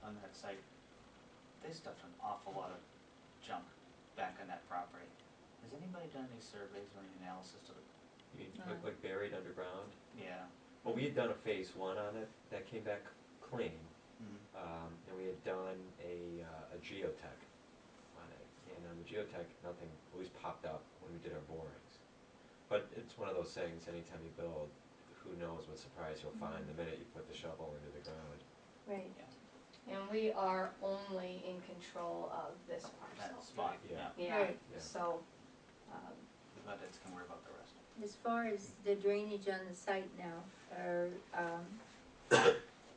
on that site, they stuffed an awful lot of junk back on that property. Has anybody done any surveys or any analysis to the, You mean like buried underground? yeah? Well, we had done a phase one on it, that came back clean, Mhm. and we had done a geotech on it. And on the geotech, nothing always popped up when we did our borings. But it's one of those things, anytime you build, who knows what surprise you'll find the minute you put the shovel into the ground. Right. And we are only in control of this That parcel. spot, Yeah. yeah. Yeah, Right. Yeah. so, But it's can worry about the rest. As far as the drainage on the site now,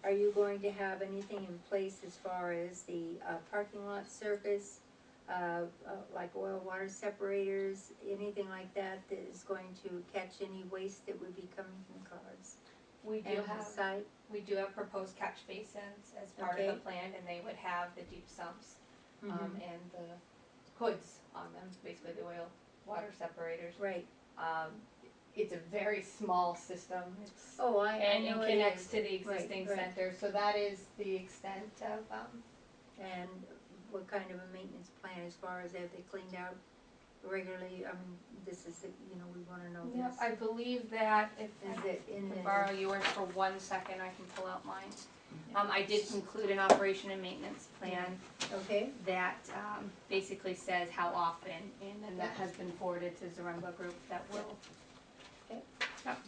are you going to have anything in place as far as the parking lot surface? Like oil water separators, anything like that that is going to catch any waste that would be coming from cars? we do And the have, site, proposed catch basins as part of Okay. the plan, and they would have the deep sumps, Mhm. and the hoods on them, basically the oil water separators. Right, It's a very small system, it's, oh, I and it know it connects is. to the existing right. center, so that is the extent of, And what kind of a maintenance plan as far as have they cleaned out regularly? I mean, this is, we wanna know Yep, this. I believe that if Is I it in can the? borrow yours for 1 second, I can pull out mine. I did include an operation and maintenance plan Okay, that, basically says how often, and then that has been forwarded to Zaremba Group that will, Okay.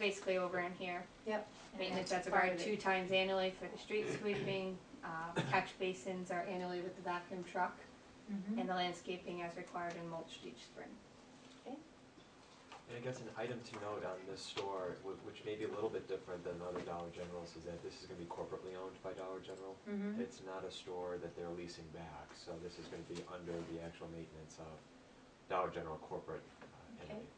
basically over in here. yep. Maintenance that's part required of 2 it. times annually for the street sweeping, catch basins are annually with the vacuum truck, Mhm. and the landscaping as required and mulched each spring. And I guess an item to note on this store, which may be a little bit different than other Dollar Generals, is that this is gonna be corporately owned by Dollar General. Mhm. It's not a store that they're leasing back, so this is gonna be under the actual maintenance of Dollar General corporate Okay. entity.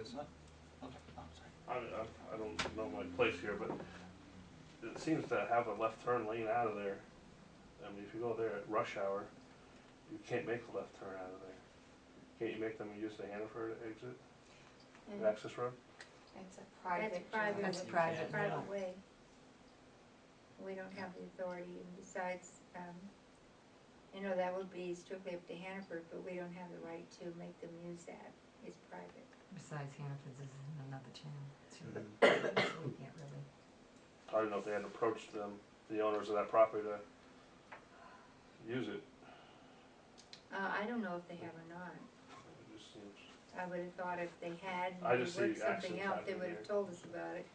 It's not, okay, oh, sorry. I don't know my place here, but it seems to have a left turn lane out of there. I mean, if you go there at rush hour, you can't make a left turn out of there. Can't you make them use the Hannaford exit, And access road? It's a private. That's private. That's You private. can't. private way. We don't have the authority, and besides, you know, that would be strictly up to Hannaford, but we don't have the right to make them use that. It's private. Besides, Hannaford's is in another town, so we can't really. I don't know if they had approached them, the owners of that property to use it. I don't know if they have or not. It just seems, I would have thought if they had, I and we just see worked something accidents out, they happening would have here. told us about it.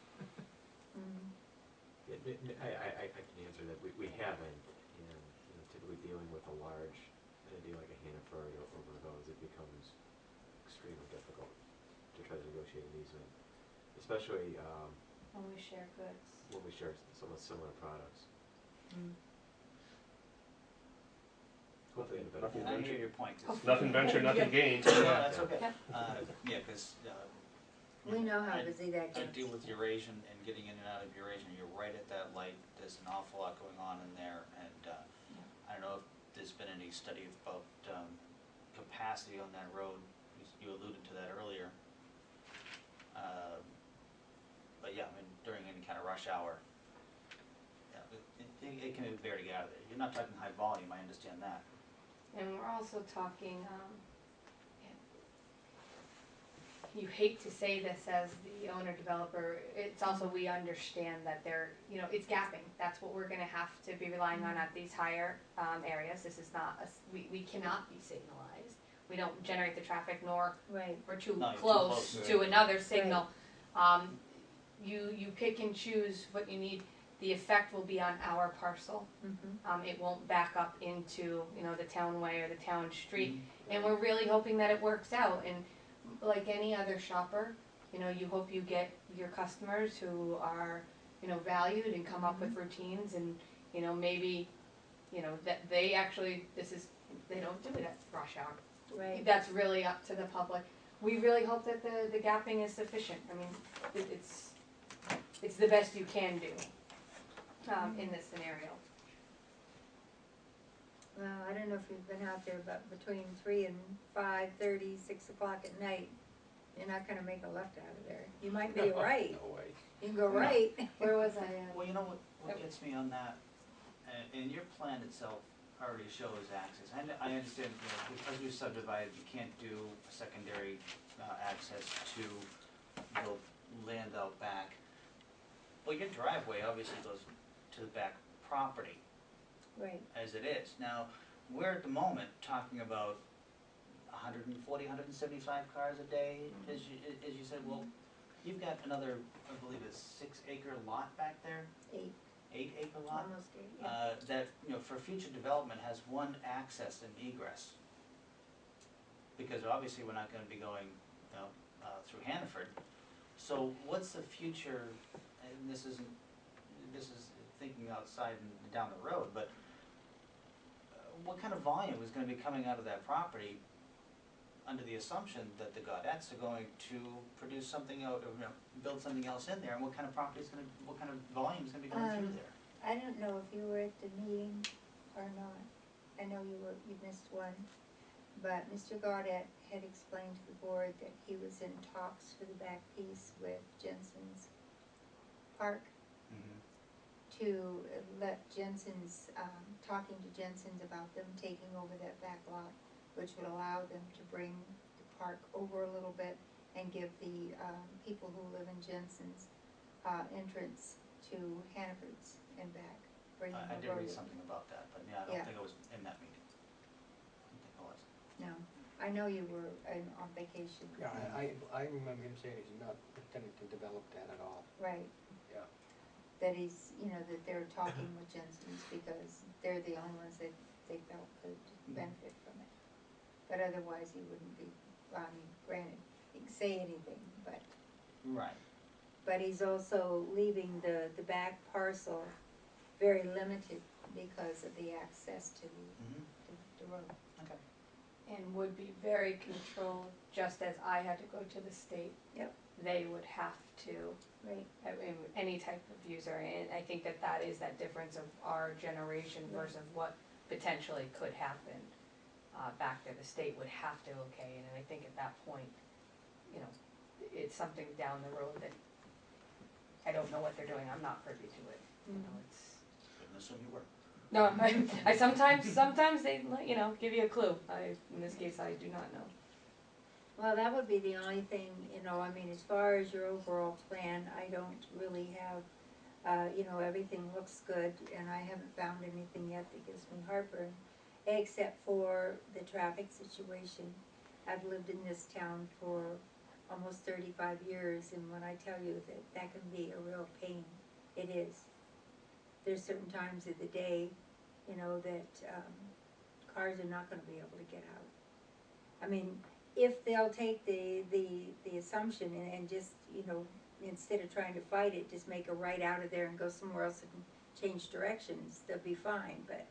Mhm. I can answer that, we haven't, and, you know, typically dealing with a large entity like a Hannaford or over those, it becomes extremely difficult to try to negotiate an easement, especially, When we share goods. when we share some similar products. Mm. Hopefully in a better Nothing And I hear ventured, your point, 'cause- nothing ventured, nothing gained. No, that's okay. Yep. Yeah, cause, We know how I- busy that I gets. deal with Eurasian and getting in and out of Eurasian, you're right at that light, there's an awful lot going on in there, and, I don't know if there's been any study about, capacity on that road, you alluded to that earlier. But yeah, I mean, during any kind of rush hour, yeah, it can be fair to get out of there, you're not talking high volume, I understand that. And we're also talking, you hate to say this as the owner developer, it's also, we understand that they're, you know, it's gapping. That's what we're gonna have to be relying on at these higher, areas. This is not, we cannot be signalized. We don't generate the traffic, nor Right. we're too No, you're too close close. to another signal. You pick and choose what you need. The effect will be on our parcel. Mhm. It won't back up into, you know, the townway or the town street. And we're really hoping that it works out, and like any other shopper, you know, you hope you get your customers who are, you know, valued and come up with routines, and, you know, maybe, you know, that they actually, they don't do it at rush hour. Right. That's really up to the public. We really hope that the gapping is sufficient. I mean, it's the best you can do, in this scenario. Well, I don't know if you've been out there, but between 3 and 5:30, 6 o'clock at night, you're not gonna make a left out of there. You might be right. No way. You can go No. right. Where was I at? Well, you know what gets me on that, and your plan itself already shows access. I understand, you know, because we subdivided, you can't do a secondary, access to the land out back. Well, your driveway obviously goes to the back property Right. as it is. Now, we're at the moment talking about 140, 175 cars a day, as you said, well, you've got another, I believe it's 6-acre lot back there, 8, 8-acre lot? almost 8, yeah. That, you know, for future development has one access and egress. Because obviously we're not gonna be going, you know, through Hannaford. So what's the future, and this is thinking outside and down the road, but what kind of volume is gonna be coming out of that property under the assumption that the Gaudettes are going to produce something out, or, you know, build something else in there, and what kind of what kind of volume is gonna be going through there? I don't know if you were at the meeting or not. I know you missed one. But Mr. Gaudet had explained to the board that he was in talks for the back piece with Jensen's Park to let Jensen's, talking to Jensen's about them taking over that back lot, which would allow them to bring the park over a little bit and give the, people who live in Jensen's, entrance to Hannaford's and back, bring them I over. did read something about that, but yeah, I Yeah. don't think I was in that meeting. I don't think I was. No, I know you were on vacation. Yeah, I remember him saying he's not intending to develop that at all. Right. Yeah. That he's, you know, that they're talking with Jensen's because they're the only ones that they felt could benefit from it. But otherwise, he wouldn't be, I mean, granted, he can say anything, but Right. he's also leaving the back parcel very limited because of the access to the road. Okay. and would be very controlled, just as I had to go to the state. Yep. They would have to, Right. I mean, any type of user, and I think that that is that difference of our generation Right. versus what potentially could happen. Back there, the state would have to okay, and I think at that point, you know, it's something down the road that I don't know what they're doing, I'm not privy to it, you know, it's. Didn't assume you were. No, I sometimes they let, you know, give you a clue, in this case, I do not know. Well, that would be the only thing, you know, I mean, as far as your overall plan, I don't really have, you know, everything looks good, and I haven't found anything yet that gives me heartburn, except for the traffic situation. I've lived in this town for almost 35 years, and when I tell you that that can be a real pain, it is. There's certain times of the day, you know, that cars are not gonna be able to get out. I mean, if they'll take the assumption and just, you know, instead of trying to fight it, just make a right out of there and go somewhere else and change directions, they'll be fine, but,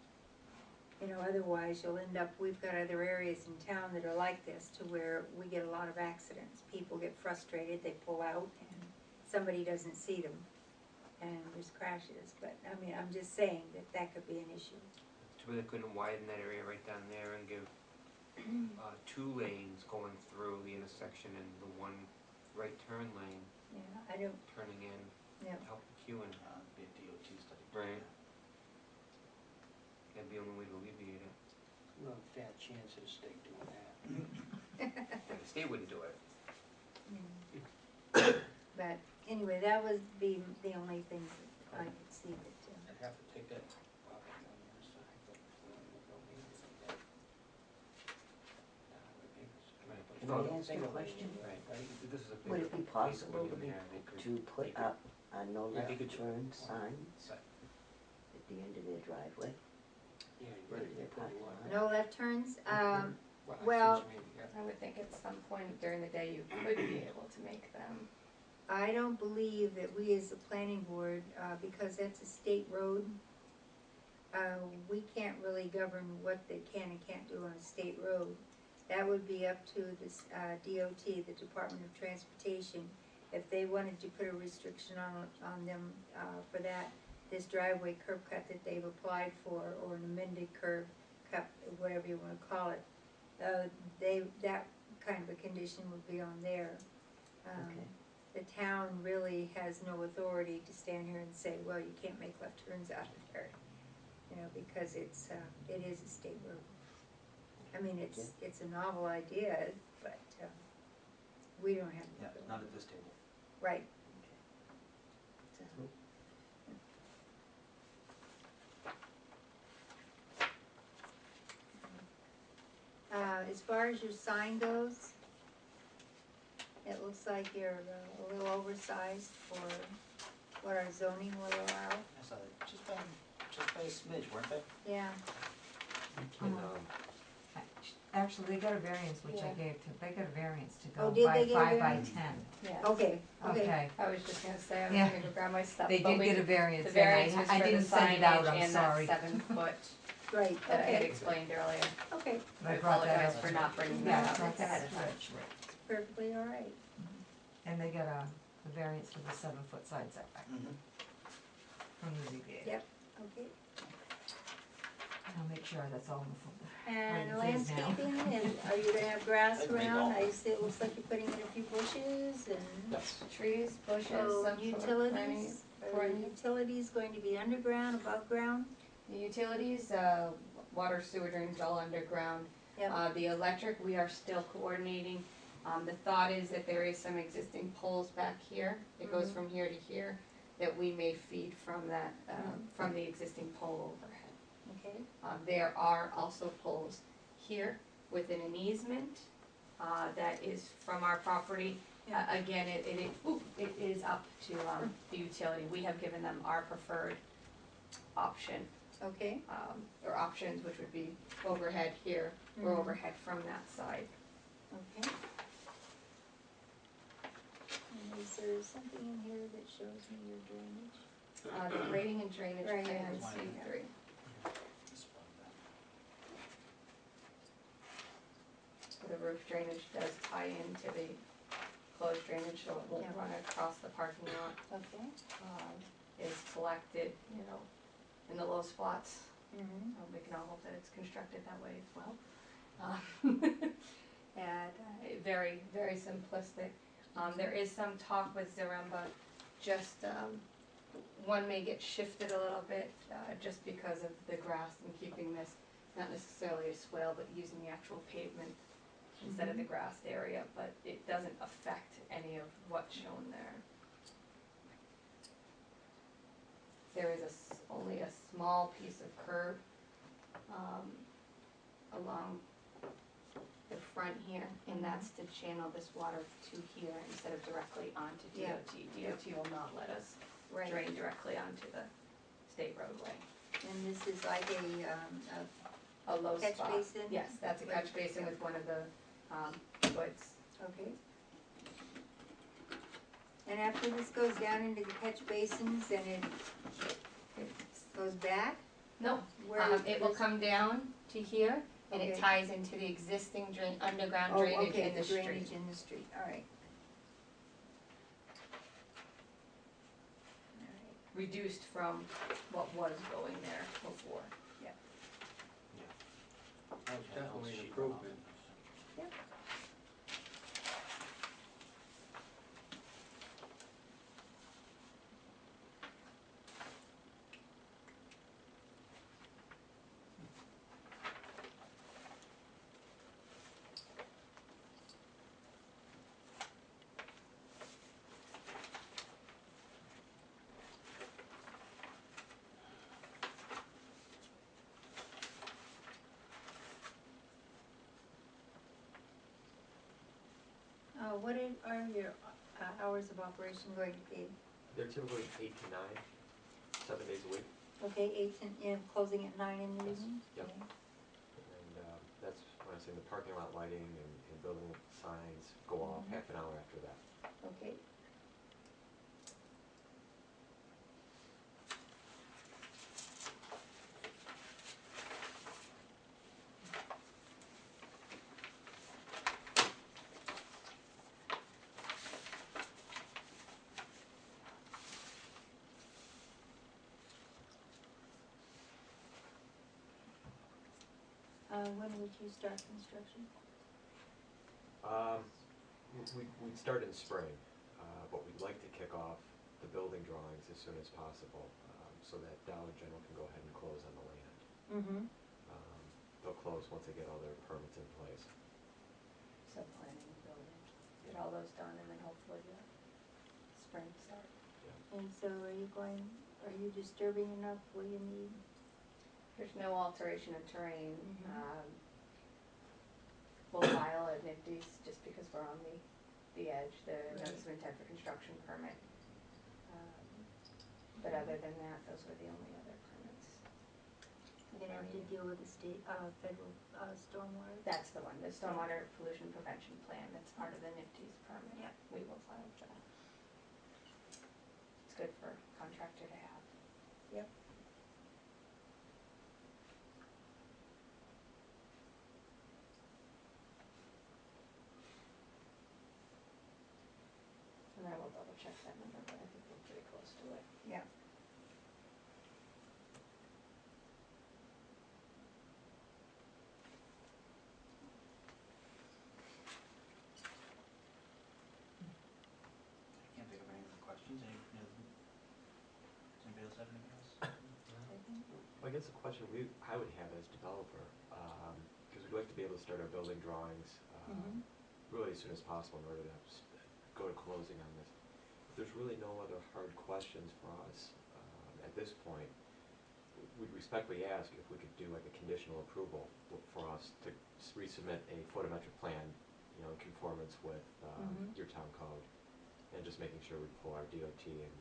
you know, otherwise you'll end up, we've got other areas in town that are like this, to where we get a lot of accidents. People get frustrated, they pull out, and somebody doesn't see them, and there's crashes, but, I mean, I'm just saying that that could be an issue. Too bad they couldn't widen that area right down there and give, 2 lanes going through the intersection and the one right turn lane Yeah, I don't, turning in, yeah. help queuing. Be a DOT study. Right. That'd be the only way to alleviate it. Not a fair chance of the state doing that. The state wouldn't do it. But anyway, that would be the only thing that I could see that, I'd have to take that property on the other side, but Right. Can I ask you a question? Right. This is a Would bigger it be place possible in to there, they could. to put up a no Yeah, they left could- turn signs Right. at the end of their driveway? Yeah, Right, they put a lot. no left turns, Mm-hmm. well, I would think at some point during the day you could be able to make them. I don't believe that we as the planning board, because that's a state road, we can't really govern what they can and can't do on a state road. That would be up to this, DOT, the Department of Transportation, if they wanted to put a restriction on them, for that, this driveway curb cut that they've applied for, or an amended curb cut, whatever you wanna call it. That kind of a condition would be on there. Okay. The town really has no authority to stand here and say, well, you can't make left turns out of there, you know, because it is a state road. I mean, it's a novel idea, but, we don't have the Yeah, authority. not at this table. Right. So, As far as your sign goes, it looks like you're a little oversized for what our zoning will allow. I saw that, just by a smidge, weren't they? Yeah, You can, Actually, they got a variance, which I Yeah. gave to, they got a variance to Oh, go did by they get a 5 by variance? 10. Yes. okay. Okay, I was just gonna say, I was Yeah. gonna go grab my stuff, they but did we get a could- variance, the variance and was I for the didn't send it out, signage I'm and that sorry. 7-foot Right, that I had okay, explained earlier. okay, But I I brought that apologize up. for not bringing Yeah, that it's up. like that, it's It's- right. perfectly all right. And they got a variance for the 7-foot side setback Mm-hmm. from the ZBA. Yep, okay. I'll make sure that's all in the folder. And Right, it is now. landscaping, and are you gonna have grass That's me, around? all. I see it looks like you're putting in a few bushes and, Yes. Trees, bushes, oh, some sort of utilities? Are the perennial. utilities going to be underground, above ground? The utilities, water, sewer drains, all underground. Yep. The electric, we are still coordinating. The thought is that there is some existing poles back here, it goes Mhm. from here to here, that we may feed from that, from the existing pole overhead. Okay, There are also poles here within an easement, that is from our property. Yeah. Again, it is up to, the utility, we have given them our preferred option, okay. or options, which would be overhead here, or Mhm. overhead from that side. Okay. And is there something in here that shows me your drainage? The grading and drainage Right, plan, yeah. C3. roof drainage does tie into the closed drainage, so it won't Yeah. run across the parking lot. Okay. Is collected, you know, in the low spots. Mm-hmm. We can all hope that it's constructed that way as well. And very, very simplistic. There is some talk with Zaremba, just, one may get shifted a little bit, just because of the grass and keeping this, not necessarily a swale, but using the actual pavement instead of the grassed area, but it doesn't affect any of what's shown there. There is only a small piece of curb, along the front here, and that's to channel this water to here instead of directly onto Yeah. DOT. DOT will not let us Right. drain directly onto the state roadway. And this is like A low Catch spot. basin? Yes, that's a catch basin with one of the, woods. okay. And after this goes down into the catch basins, then it goes back? No, Where it will this- come down to here, and it Okay. ties into the existing underground Oh, drainage okay, in the drainage street. in the street, all right. All right. Reduced from what was going there before. Okay, Definitely an sheet improvement. Yep. What are your hours of operation going to be? They're typically 8 to 9, 7 days a week. Okay, 8 and closing at 9 in the evening? Yep. Okay. And that's when I say the parking lot lighting and building signs go off Mhm. half an hour after that. Okay. When would you start construction? We'd start in spring, but we'd like to kick off the building drawings as soon as possible, so that Dollar General can go ahead and close on the land. Mm-hmm. They'll close once they get all their permits in place. So planning, building, get all those done, and then hopefully, spring start. And so are you disturbing enough? Will you need? There's no alteration of terrain. Mhm. We'll file at NIPD's just because we're on the edge, the notice of intent for construction permit. But other than that, those were the only other permits. You're gonna have to deal with the state, federal, stormwater? That's the one, the stormwater pollution prevention plan, that's part of the NIPD's permit. Yep. We will file for that. It's good for a contractor to have. Yep. And I will double check that number, but I think we're pretty close to it. Yeah. I can't think of any other questions. Does anybody else have anything else? Well, I guess the question I would have as developer, because we'd like to be able to start our building drawings Mhm. really as soon as possible in order to go to closing on this. If there's really no other hard questions for us at this point, we'd respectfully ask if we could do like a conditional approval for us to resubmit a photometric plan, you know, in conformance with Mhm. your town code, and just making sure we pull our DOT and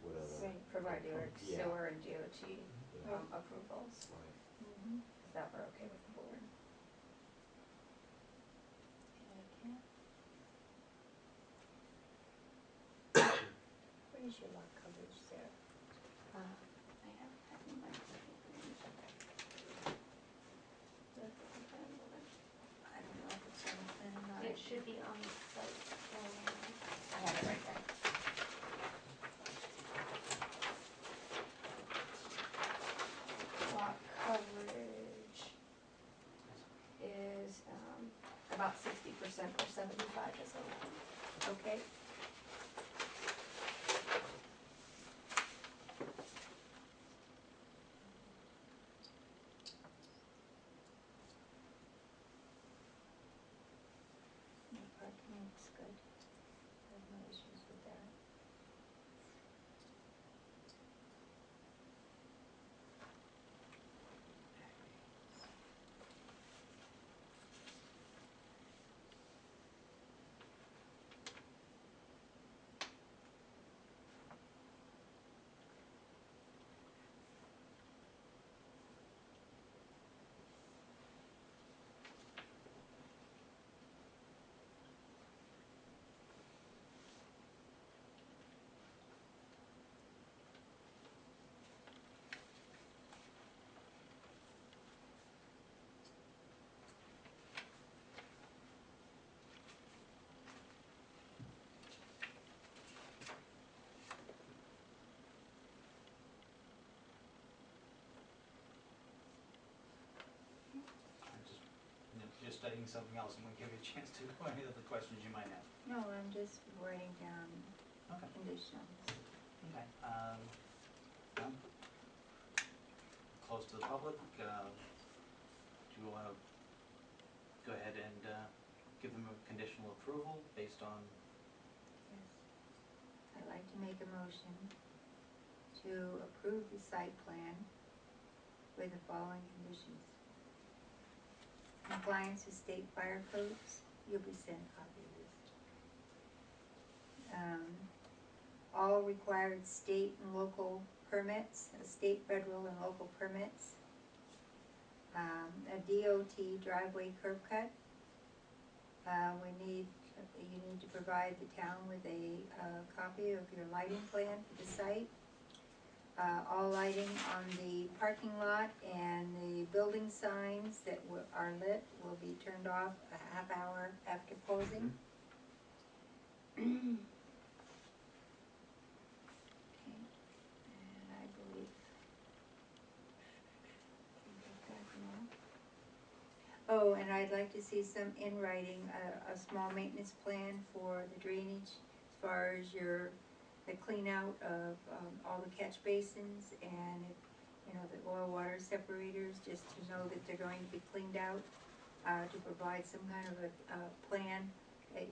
what other. Right. Provide your Yeah. sewer and DOT Yeah. approvals, Right. Mm-hmm. is that we're okay with the board? Okay. What is your lot coverage there? I have that in my. I don't know if it's on the plan. or 75 is allowed. Okay. No, parking looks good. I have no issues with that. I'm just, just studying something else, and we'll give you a chance to, any other questions you might have. No, I'm just writing down Okay. conditions. Okay, well, close to the public, do you wanna go ahead and, give them a conditional approval based on, Yes. I'd like to make a motion to approve the site plan with the following conditions. Compliance with state fire codes, you'll be sent a copy of this. All required state and local permits, state, federal, and local permits. A DOT driveway curb cut. You need to provide the town with a copy of your lighting plan for the site. All lighting on the parking lot and the building signs that are lit will be turned off a half hour after closing. Okay, and I believe I got them all. Oh, and I'd like to see some in writing, a small maintenance plan for the drainage, as far as the clean out of, all the catch basins and, the oil water separators, just to know that they're going to be cleaned out, to provide some kind of a plan,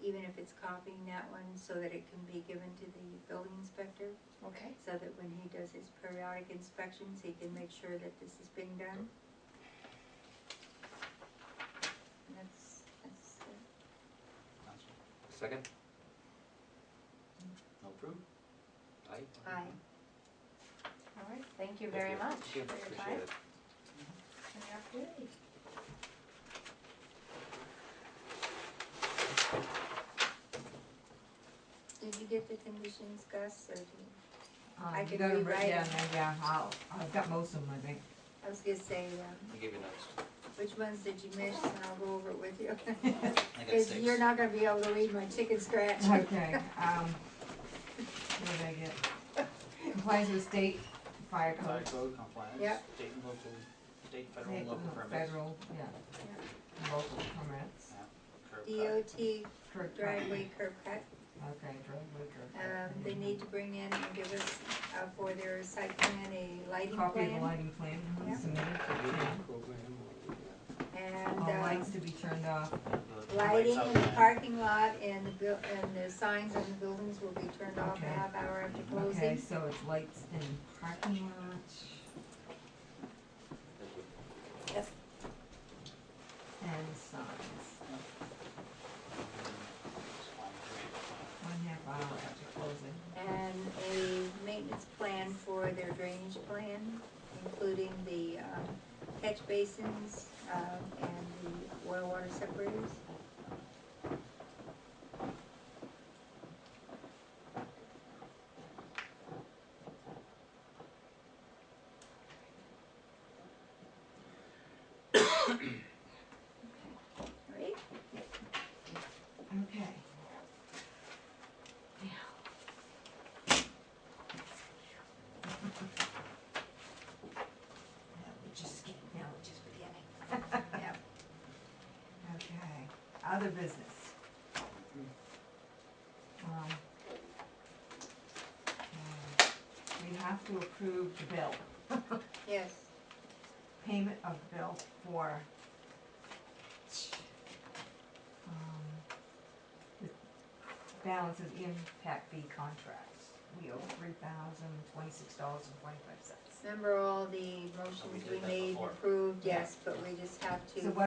even if it's copying that one, so that it can be given to the building inspector, Okay. so that when he does his periodic inspections, he can make sure that this is being done. And that's it. Council, Second? no approve? Aye. Aye. All right, thank you very much for your time Appreciate it. and your opportunity. Did you get the conditions, Gus, or did I You could got 'em written rewrite down it. there, yeah, I've got most of them, I think. I was gonna say, I'll give you notes. which ones did you miss, and I'll go over it with you. I got Cause 6. you're not gonna be able to read my chicken scratch. Okay, what did I get? Compliance with state fire Fire code. code compliance, Yep. state and local, state, federal, and State, local no, permits. Federal, yeah, local permits. Yeah, curb cut. DOT Curb cut. driveway curb cut. Okay, driveway curb cut. They need to bring in and give us, for their site plan, a lighting Copy of the plan. lighting plan, Yep. submitted to the town. Program. And, All lights to be turned off. The lighting lights in the outside. parking lot and and the signs on the buildings will be turned off a Okay. half hour after Mhm. closing. Okay, so it's lights in parking lot Yep. and signs. One half hour after closing. And a maintenance plan for their drainage plan, including the, catch basins, and the oil water separators. Right? Okay. Now we're just beginning. Yep. Okay, other business. approve the bill, Yes, payment of bill for, the balance of impact fee contracts. We owe $3,026.25. remember all the motions We we did that made, before. approved, yes, but we just have to. So what